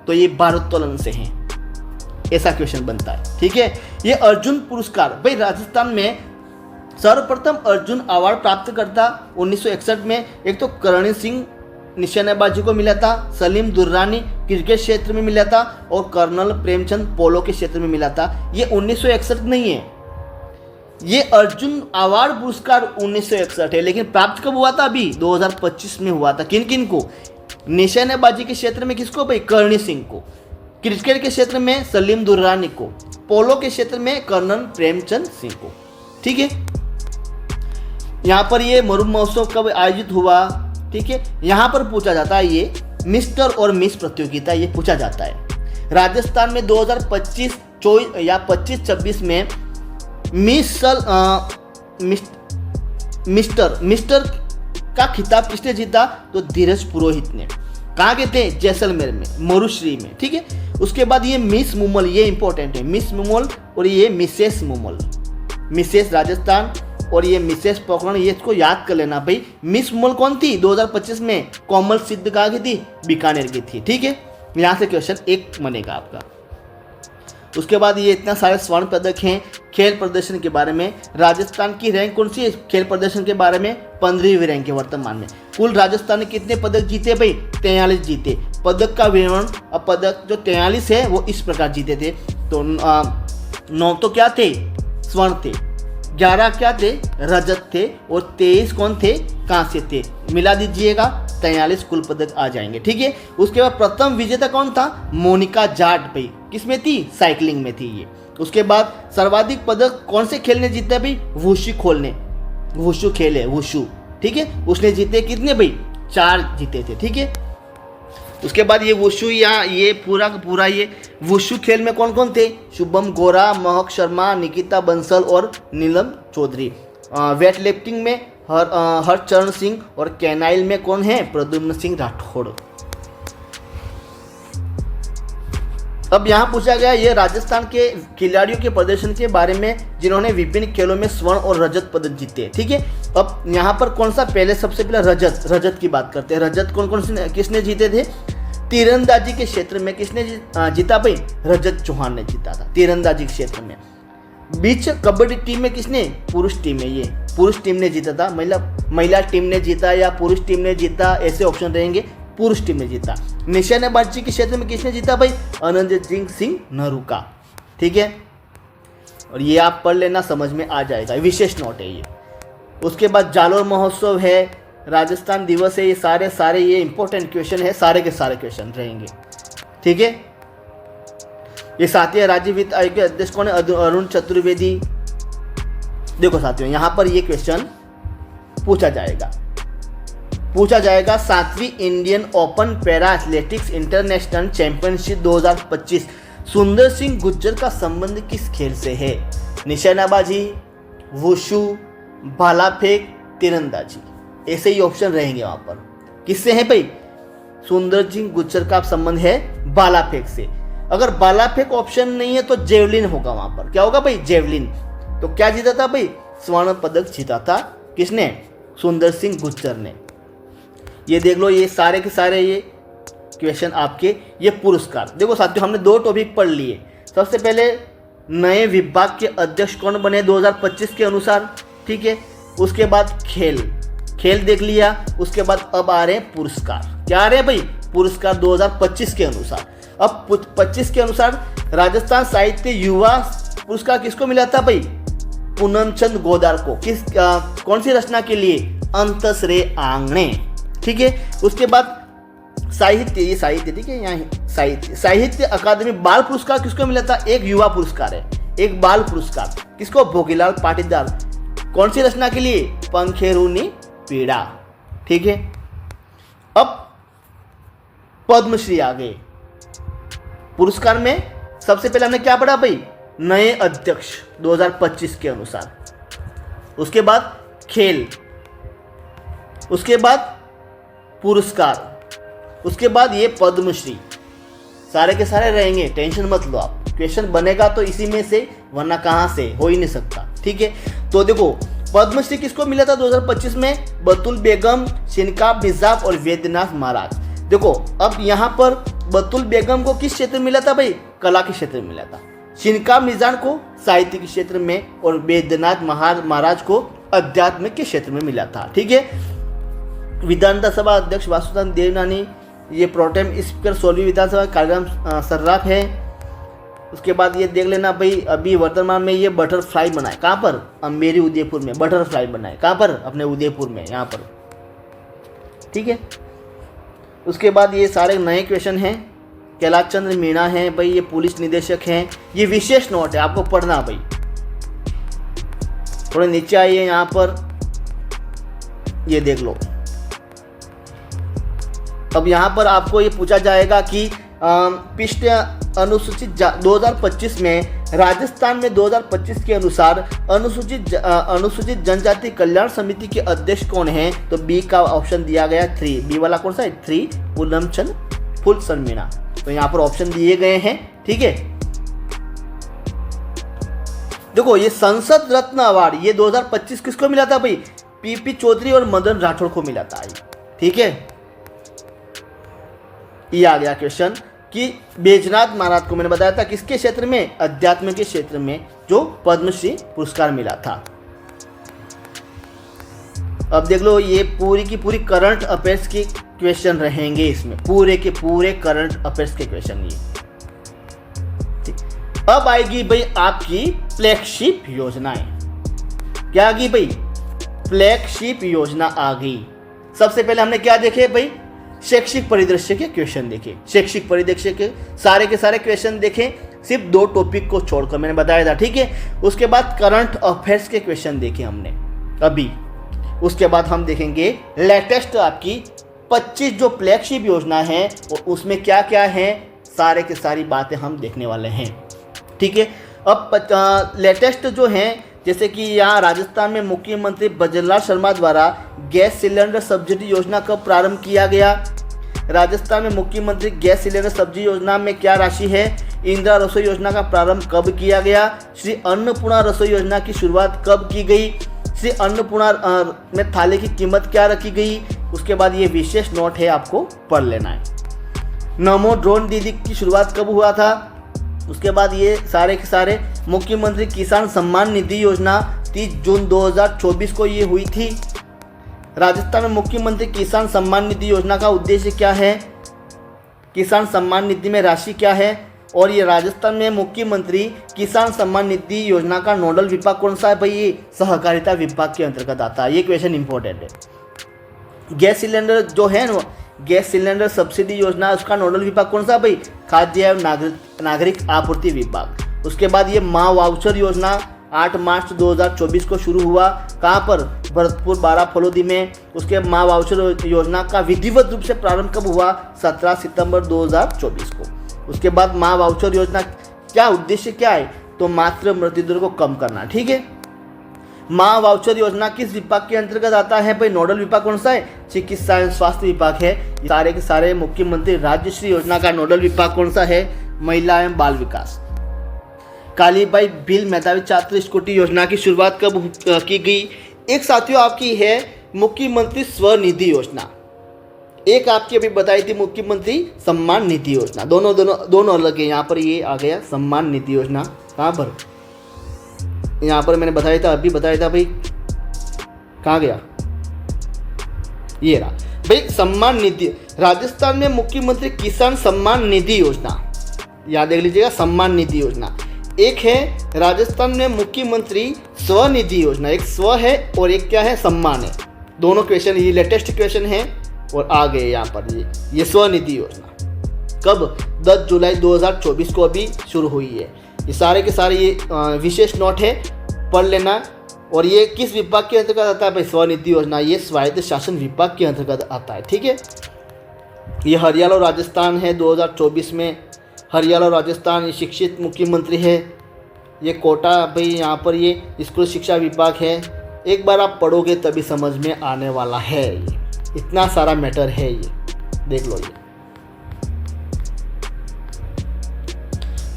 तो ये भारोत्तोलन से हैं, ऐसा क्वेश्चन बनता है। ठीक है, ये अर्जुन पुरस्कार भाई राजस्थान में सर्वप्रथम अर्जुन अवार्ड प्राप्त करता 1961 में एक तो करण सिंह निशानेबाजी को मिला था, सलीम दुर्रानी क्रिकेट क्षेत्र में मिला था, और कर्नल प्रेमचंद पोलो के क्षेत्र में मिला था। ये 1961 नहीं है, ये अर्जुन अवार्ड पुरस्कार 1961 है, लेकिन प्राप्त कब हुआ था? अभी 2025 में हुआ था। किन किन को? निशानेबाजी के क्षेत्र में किसको भाई? करणी सिंह को। क्रिकेट के क्षेत्र में सलीम दुर्रानी को। पोलो के क्षेत्र में कर्नल प्रेमचंद सिंह को। ठीक है, यहाँ पर ये मरु महोत्सव कब आयोजित हुआ? ठीक है, यहाँ पर पूछा जाता है, ये मिस्टर और मिस प्रतियोगिता ये पूछा जाता है। राजस्थान में 2025 या 25-26 में मिस्टर का खिताब किसने जीता? तो धीरज पुरोहित ने। कहाँ गए थे? जैसलमेर में, मरुश्री में। ठीक है, उसके बाद ये मिस मुमल, ये इंपॉर्टेंट है, मिस मुमल, और ये मिसेस मुमल, मिसेस राजस्थान, और ये मिसेस पोखरण, ये इसको याद कर लेना भाई। मिस मुमल कौन थी? 2025 में कोमल सिद्ध कहाँ की थी? बीकानेर की थी। ठीक है, यहाँ से क्वेश्चन एक बनेगा आपका। उसके बाद ये इतना सारे स्वर्ण पदक हैं। खेल प्रदर्शन के बारे में राजस्थान की रैंक कौन सी है खेल प्रदर्शन के बारे में? 15वीं रैंक है वर्तमान में। कुल राजस्थान ने कितने पदक जीते भाई? 43 जीते। पदक का विवरण, अब पदक जो 43 है वो इस प्रकार जीते थे। तो 9 तो क्या थे? स्वर्ण थे, 11 क्या थे? रजत थे, और 23 कौन थे? कांस्य थे। मिला दीजिएगा 43 कुल पदक आ जाएंगे। ठीक है। उसके बाद प्रथम विजेता कौन था? मोनिका जाट भाई। किसमें थी? साइकिलिंग में थी ये। उसके बाद सर्वाधिक पदक कौन से खेल ने जीता भाई? वुशु खेल है, वुशु। ठीक है। उसने जीते कितने भाई? 4 जीते थे। ठीक है। उसके बाद ये वुशु या ये पूरा ये वुशु खेल में कौन कौन थे? शुभम गोरा, महक शर्मा, निकिता बंसल और नीलम चौधरी। वेट लिफ्टिंग में हरचरण सिंह, और कैनाइल में कौन है? प्रद्युम्न सिंह राठौड़। अब यहाँ पूछा गया ये राजस्थान के खिलाड़ियों के प्रदर्शन के बारे में जिन्होंने विभिन्न खेलों में स्वर्ण और रजत पदक जीते। ठीक है। अब यहाँ पर कौन सा सबसे पहले रजत की बात करते हैं। रजत किसने जीते थे? तीरंदाजी के क्षेत्र में किसने जीता भाई? रजत चौहान ने जीता था तीरंदाजी के क्षेत्र में। बीच कबड्डी टीम में किसने? पुरुष टीम में, ये पुरुष टीम ने जीता था। महिला टीम ने जीता या पुरुष टीम ने जीता, ऐसे ऑप्शन रहेंगे। पुरुष टीम ने जीता। निशानेबाजी के क्षेत्र में किसने जीता भाई? आनंदजीत सिंह नरूका। ठीक है। और ये आप पढ़ लेना, समझ में आ जाएगा, विशेष नोट है ये। उसके बाद जालोर महोत्सव है, राजस्थान दिवस है, ये सारे ये इंपॉर्टेंट क्वेश्चन है, सारे के सारे क्वेश्चन रहेंगे। ठीक है। ये साथियों राज्य वित्त आयोग के अध्यक्ष कौन है? अरुण चतुर्वेदी। देखो साथियों, यहाँ पर ये क्वेश्चन पूछा जाएगा 7वीं Indian open para athletics international championship 2025 Sundar Singh Gurjar का संबंध किस खेल से है? निशानेबाजी, वुशु, भाला फेंक, तीरंदाजी, ऐसे ही ऑप्शन रहेंगे वहां पर। किससे है भाई? सुंदर सिंह गुर्जर का संबंध है भाला फेंक से। अगर भाला फेंक ऑप्शन नहीं है तो जेवलिन होगा वहां पर। क्या होगा भाई? जेवलिन। तो क्या जीता था भाई? स्वर्ण पदक जीता था। किसने? सुंदर सिंह गुर्जर ने। ये देख लो, ये सारे के सारे ये क्वेश्चन आपके। ये पुरस्कार देखो साथियों, हमने 2 टॉपिक पढ़ लिए। सबसे पहले नए विभाग के अध्यक्ष कौन बने 2025 के अनुसार। ठीक है। उसके बाद खेल देख लिया। उसके बाद अब आ रहे हैं पुरस्कार। क्या आ रहे हैं भाई? पुरस्कार 2025 के अनुसार। अब 25 के अनुसार राजस्थान साहित्य युवा पुरस्कार किसको मिला था भाई? पूनमचंद गोदार को। कौन सी रचना के लिए? अंतसरे आंगणे। ठीक है। उसके बाद साहित्य, ठीक है, यहाँ साहित्य अकादमी बाल पुरस्कार किसको मिला था? एक युवा पुरस्कार है, एक बाल पुरस्कार। किसको? भोगीलाल पाटीदार। कौन सी रचना के लिए? पंखेरुनी पीड़ा। ठीक है। अब पद्मश्री आ गए पुरस्कार में। सबसे पहले हमने क्या पढ़ा भाई? नए अध्यक्ष 2025 के अनुसार। उसके बाद खेल, उसके बाद पुरस्कार, उसके बाद ये पद्मश्री, सारे के सारे रहेंगे। टेंशन मत लो आप, क्वेश्चन बनेगा तो इसी में से, वरना कहाँ से? हो ही नहीं सकता। ठीक है। तो देखो, पद्मश्री किसको मिला था 2025 में? बतुल बेगम, शिनकाब निजाम और वैद्यनाथ महाराज। देखो, अब यहाँ पर बतुल बेगम को किस क्षेत्र में मिला था भाई? कला के क्षेत्र में मिला था। शिनकाब निजाम को साहित्य के क्षेत्र में, और वैद्यनाथ महाराज को अध्यात्म के क्षेत्र में मिला था। ठीक है। विधानसभा अध्यक्ष वासुदेव देवनानी, ये प्रोटेम स्पीकर 16वीं विधानसभा कार्यक्रम सर्राफ है। उसके बाद ये देख लेना भाई, अभी वर्तमान में ये बटरफ्लाई बनाए। कहाँ पर? अम्बेरी उदयपुर में बटरफ्लाई बनाए। कहाँ पर? अपने उदयपुर में, यहाँ पर। ठीक है। उसके बाद ये सारे नए क्वेश्चन हैं। कैलाश चंद्र मीणा है भाई, ये पुलिस निदेशक हैं। ये विशेष नोट है, आपको पढ़ना भाई। थोड़े नीचे आइए, यहाँ पर ये देख लो। अब यहाँ पर आपको ये पूछा जाएगा कि पिछले अनुसूचित 2025 में राजस्थान में 2025 के अनुसार अनुसूचित जनजाति कल्याण समिति के अध्यक्ष कौन हैं? तो बी का ऑप्शन दिया गया 3। बी वाला कौन सा है? 3 पूनमचंद फुलसन मीणा। तो यहाँ पर ऑप्शन दिए गए हैं। ठीक है। देखो, ये संसद रत्न अवार्ड ये 2025 किसको मिला था भाई? पीपी चौधरी और मदन राठौड़ को मिला था। ठीक है। ये आ गया क्वेश्चन। कि बैजनाथ महाराज को मैंने बताया था किसके क्षेत्र में, अध्यात्म के क्षेत्र में, जो पद्मश्री पुरस्कार मिला था। अब देख लो ये पूरी की पूरी करंट अफेयर्स की क्वेश्चन रहेंगे इसमें, पूरे के पूरे करंट अफेयर्स के क्वेश्चन ये। अब आएगी भाई आपकी फ्लैगशिप योजनाएं। क्या आ गई भाई, फ्लैगशिप योजना आ गई। सबसे पहले हमने क्या देखे भाई, शैक्षिक परिदृश्य के क्वेश्चन देखे, शैक्षिक परिदृश्य के सारे क्वेश्चन देखे, सिर्फ 2 टॉपिक को छोड़कर मैंने बताया था, ठीक है। उसके बाद करंट अफेयर्स के क्वेश्चन देखे हमने अभी। उसके बाद हम देखेंगे लेटेस्ट आपकी 25 जो फ्लैगशिप योजना है और उसमें क्या क्या है, सारे के सारी बातें हम देखने वाले हैं, ठीक है। अब लेटेस्ट जो हैं, जैसे कि यहाँ राजस्थान में मुख्यमंत्री बजरलाल शर्मा द्वारा गैस सिलेंडर सब्सिडी योजना कब प्रारंभ किया गया। राजस्थान में मुख्यमंत्री गैस सिलेंडर सब्सिडी योजना में क्या राशि है। इंदिरा रसोई योजना का प्रारंभ कब किया गया। श्री अन्नपूर्णा रसोई योजना की शुरुआत कब की गई। श्री अन्नपूर्णा में थाली की कीमत क्या रखी गई। उसके बाद ये विशेष नोट है, आपको पढ़ लेना है। नमो ड्रोन दीदी की शुरुआत कब हुआ था। उसके बाद ये सारे के सारे मुख्यमंत्री किसान सम्मान निधि योजना 30 जून 2024 को ये हुई थी। राजस्थान में मुख्यमंत्री किसान सम्मान निधि योजना का उद्देश्य क्या है, किसान सम्मान निधि में राशि क्या है, और ये राजस्थान में मुख्यमंत्री किसान सम्मान निधि योजना का नोडल विभाग कौन सा है भाई, ये सहकारिता विभाग के अंतर्गत आता है। ये क्वेश्चन इंपॉर्टेंट है। गैस सिलेंडर जो है ना, गैस सिलेंडर सब्सिडी योजना, उसका नोडल विभाग कौन सा भाई, खाद्य एवं नागरिक आपूर्ति विभाग। उसके बाद ये माँ वाउचर योजना 8 मार्च 2024 को शुरू हुआ, कहाँ पर, भरतपुर 12 फलोदी में। उसके माँ वाउचर योजना का विधिवत रूप से प्रारंभ कब हुआ, 17 सितंबर 2024 को। उसके बाद माँ वाउचर योजना क्या उद्देश्य क्या है, तो मातृ मृत्यु दर को कम करना, ठीक है। माँ वाउचर योजना किस विभाग के अंतर्गत आता है भाई, नोडल विभाग कौन सा है, चिकित्सा एवं स्वास्थ्य विभाग है। सारे के सारे मुख्यमंत्री राज्यश्री योजना का नोडल विभाग कौन सा है, महिला एवं बाल विकास। कालीबाई बिल मेधावी छात्र स्कूटी योजना की शुरुआत कब की गई। एक साथियों आपकी है मुख्यमंत्री स्वनिधि योजना, एक आपकी अभी बताई थी मुख्यमंत्री सम्मान निधि योजना। दोनों अलग है। यहाँ पर ये आ गया सम्मान निधि योजना, कहाँ पर, यहाँ पर मैंने बताया था, अभी बताया था भाई, कहाँ गया, ये रहा भाई सम्मान निधि। राजस्थान में मुख्यमंत्री किसान सम्मान निधि योजना, याद देख लीजिएगा, सम्मान निधि योजना। एक है राजस्थान में मुख्यमंत्री स्वनिधि योजना, एक स्व है और एक क्या है, सम्मान है। दोनों क्वेश्चन ये लेटेस्ट क्वेश्चन है और आ गए यहाँ पर। ये स्वनिधि योजना कब, 10 जुलाई 2024 को अभी शुरू हुई है। ये सारे के सारे ये विशेष नोट है, पढ़ लेना। और ये किस विभाग के अंतर्गत आता है भाई, स्वनिधि योजना, ये स्वायत्त शासन विभाग के अंतर्गत आता है, ठीक है। ये हरियाणा और राजस्थान है 2024 में, हरियाणा और राजस्थान, ये शिक्षित मुख्यमंत्री है। ये कोटा भाई, यहाँ पर ये स्कूल शिक्षा विभाग है। एक बार आप पढ़ोगे तभी समझ में आने वाला है, ये इतना सारा मैटर है, ये देख लो। ये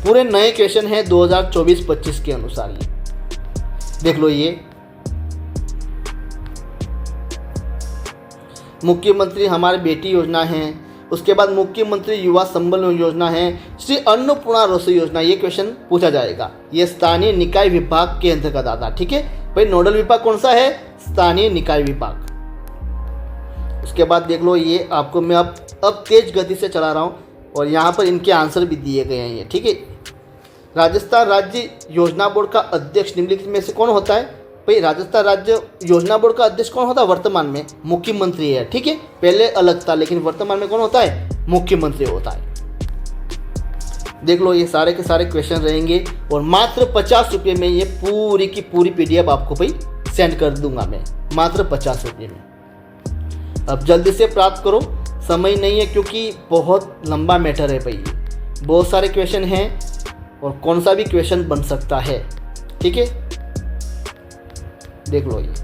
पूरे नए क्वेश्चन है 2024-25 के अनुसार, ये देख लो। ये मुख्यमंत्री हमारे बेटी योजना है। उसके बाद मुख्यमंत्री युवा संबल योजना है। श्री अन्नपूर्णा रसोई योजना, ये क्वेश्चन पूछा जाएगा। ये स्थानीय निकाय विभाग के अंतर्गत आता है, ठीक है भाई। नोडल विभाग कौन सा है, स्थानीय निकाय विभाग। उसके बाद देख लो, ये आपको मैं अब तेज गति से चला रहा हूँ और यहाँ पर इनके आंसर भी दिए गए हैं, ये ठीक है। राजस्थान राज्य योजना बोर्ड का अध्यक्ष निम्नलिखित में से कौन होता है भाई। राजस्थान राज्य योजना बोर्ड का अध्यक्ष कौन होता है, वर्तमान में मुख्यमंत्री है, ठीक है। पहले अलग था लेकिन वर्तमान में कौन होता है, मुख्यमंत्री होता है। देख लो, ये सारे के सारे क्वेश्चन रहेंगे और मात्र 50 रुपये में ये पूरी की पूरी PDF आपको भाई सेंड कर दूंगा मैं, मात्र 50 रुपये में। अब जल्दी से प्राप्त करो, समय नहीं है क्योंकि बहुत लंबा मैटर है भाई, बहुत सारे क्वेश्चन हैं और कौन सा भी क्वेश्चन बन सकता है, ठीक है। देख लो, ये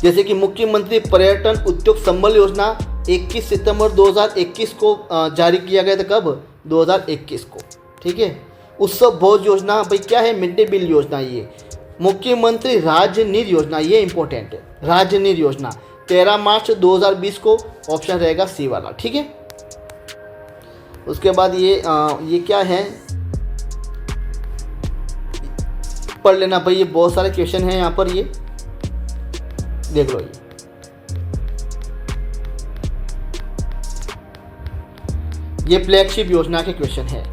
जैसे कि मुख्यमंत्री पर्यटन उद्योग संबल योजना 21 सितंबर 2021 को जारी किया गया था, कब, 2021 को, ठीक है। उत्सव भोज योजना भाई क्या है, मिड डे मील योजना। ये मुख्यमंत्री राजनीर योजना, ये इंपॉर्टेंट है, राजनीर योजना 13 मार्च 2020 को, ऑप्शन रहेगा सी वाला, ठीक है। उसके बाद ये क्या है पढ़ लेना भाई। ये बहुत सारे क्वेश्चन हैं यहाँ पर, ये देख लो। ये फ्लैगशिप योजना के क्वेश्चन है।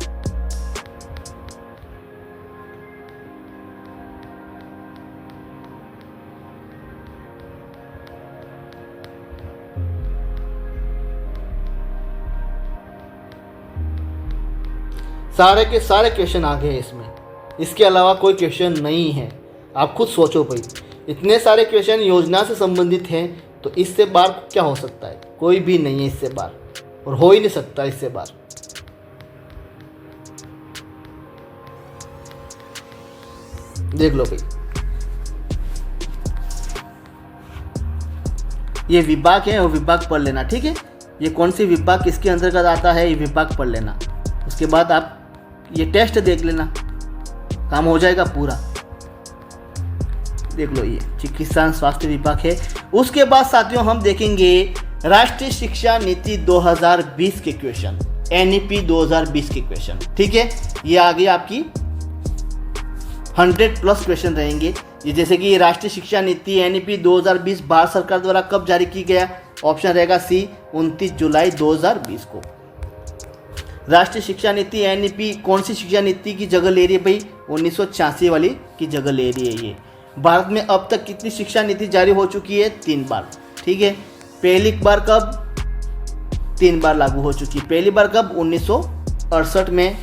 सारे के सारे क्वेश्चन आ गए इसमें, इसके अलावा कोई क्वेश्चन नहीं है। आप खुद सोचो भाई, इतने सारे क्वेश्चन योजना से संबंधित हैं, तो इससे बार क्या हो सकता है? कोई भी नहीं है इससे बार, और हो ही नहीं सकता इससे बार। देख लो भाई, ये विभाग है और विभाग पढ़ लेना, ठीक है। ये कौन सी विभाग किसके अंतर्गत आता है, ये विभाग पढ़ लेना। उसके बाद आप ये टेस्ट देख लेना, काम हो जाएगा पूरा। देख लो, ये चिकित्सा स्वास्थ्य विभाग है। उसके बाद साथियों हम देखेंगे राष्ट्रीय शिक्षा नीति 2020 के क्वेश्चन, एनईपी 2020 के क्वेश्चन, ठीक है। ये आगे आपकी 100+ क्वेश्चन रहेंगे। ये जैसे कि राष्ट्रीय शिक्षा नीति एनईपी 2020 भारत सरकार द्वारा कब जारी की गया? ऑप्शन रहेगा सी, 29 जुलाई 2020 को। राष्ट्रीय शिक्षा नीति एनईपी कौन सी शिक्षा नीति की जगह ले रही है भाई? 1986 वाली की जगह ले रही है ये। भारत में अब तक कितनी शिक्षा नीति जारी हो चुकी है? 3 बार, ठीक है। पहली बार कब? 3 बार लागू हो चुकी है। पहली बार कब? 1968 में,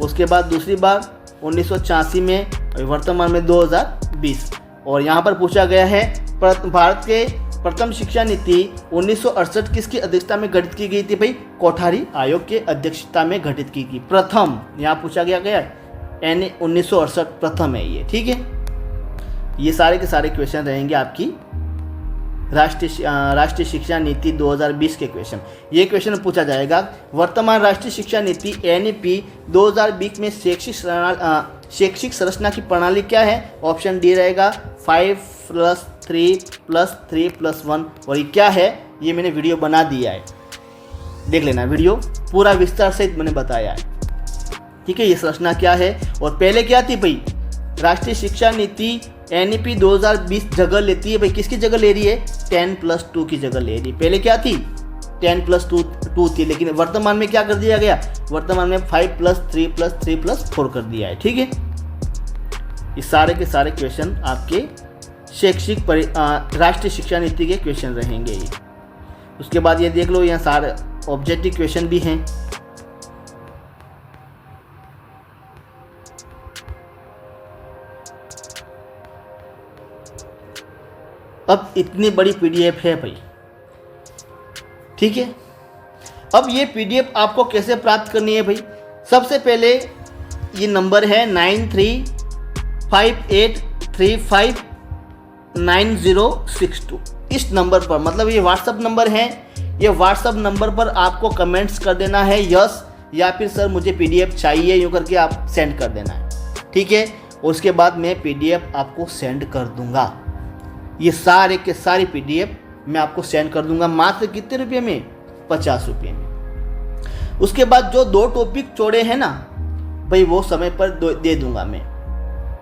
उसके बाद दूसरी बार 1986 में, वर्तमान में 2020। और यहाँ पर पूछा गया है भारत के प्रथम शिक्षा नीति 1968 किसकी अध्यक्षता में गठित की गई थी भाई? कोठारी आयोग के अध्यक्षता में गठित की गई। प्रथम यहाँ पूछा गया यानी 1968 प्रथम है ये, ठीक है। ये सारे के सारे क्वेश्चन रहेंगे आपकी राष्ट्रीय शिक्षा नीति 2020 के क्वेश्चन। ये क्वेश्चन पूछा जाएगा, वर्तमान राष्ट्रीय शिक्षा नीति एनईपी 2020 में शैक्षिक संरचना की प्रणाली क्या है? ऑप्शन डी रहेगा 5+3+3+1। और ये क्या है? ये मैंने वीडियो बना दिया है, देख लेना वीडियो, पूरा विस्तार से मैंने बताया है, ठीक है। ये संरचना क्या है और पहले क्या थी भाई? राष्ट्रीय शिक्षा नीति एनईपी 2020 जगह लेती है भाई, किसकी जगह ले रही है? 10+2 की जगह ले रही है। पहले क्या थी? 10+2 थी, लेकिन वर्तमान में क्या कर दिया गया? वर्तमान में 5+3+3+4 कर दिया है, ठीक है। ये सारे के सारे क्वेश्चन आपके राष्ट्रीय शिक्षा नीति के क्वेश्चन रहेंगे ये। उसके बाद ये देख लो, यहाँ सारे ऑब्जेक्टिव क्वेश्चन भी हैं। अब इतनी बड़ी पीडीएफ है भाई, ठीक है। अब ये पीडीएफ आपको कैसे प्राप्त करनी है भाई? सबसे पहले ये नंबर है 9358359062। इस नंबर पर, मतलब ये व्हाट्सअप नंबर है, ये व्हाट्सअप नंबर पर आपको कमेंट्स कर देना है यस, या फिर सर मुझे पीडीएफ चाहिए, यूँ करके आप सेंड कर देना है, ठीक है। उसके बाद मैं पीडीएफ आपको सेंड कर दूंगा। ये सारे के सारे पीडीएफ मैं आपको सेंड कर दूंगा, मात्र कितने रुपये में? 50 रुपये में। उसके बाद जो 2 टॉपिक छोड़े हैं ना भाई, वो समय पर दे दूंगा मैं,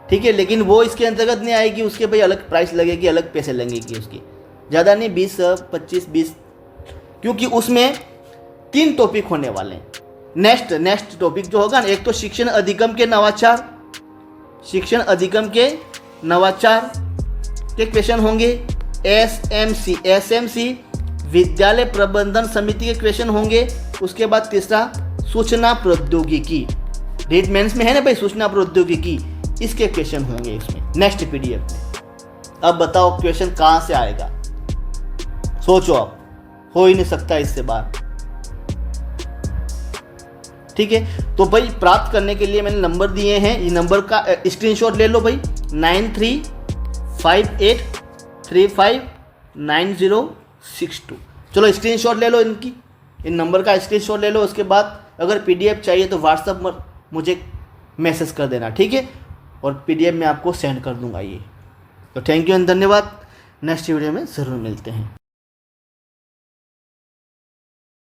ठीक है। लेकिन वो इसके अंतर्गत नहीं आएगी, उसके भाई अलग प्राइस लगेगी, अलग पैसे लगेगी उसकी, ज़्यादा नहीं, 20, 25, 20, क्योंकि उसमें 3 टॉपिक होने वाले हैं। नेक्स्ट टॉपिक जो होगा ना, एक तो शिक्षण अधिगम के नवाचार के क्वेश्चन होंगे, एसएमसी विद्यालय प्रबंधन समिति के क्वेश्चन होंगे। उसके बाद तीसरा सूचना प्रौद्योगिकी, रीड मेंस में है ना भाई, सूचना प्रौद्योगिकी, इसके क्वेश्चन होंगे इसमें नेक्स्ट पीडीएफ में। अब बताओ क्वेश्चन कहाँ से आएगा? सोचो, आप हो ही नहीं सकता इससे बाहर, ठीक है। तो भाई प्राप्त करने के लिए मैंने नंबर दिए हैं, ये नंबर का स्क्रीनशॉट ले लो भाई, 9358359062। चलो स्क्रीनशॉट ले लो इन नंबर का स्क्रीनशॉट ले लो। उसके बाद अगर पीडीएफ चाहिए तो व्हाट्सएप पर मुझे मैसेज कर देना, ठीक है, और पीडीएफ मैं आपको सेंड कर दूंगा ये। तो थैंक यू एंड धन्यवाद। नेक्स्ट वीडियो में ज़रूर मिलते हैं।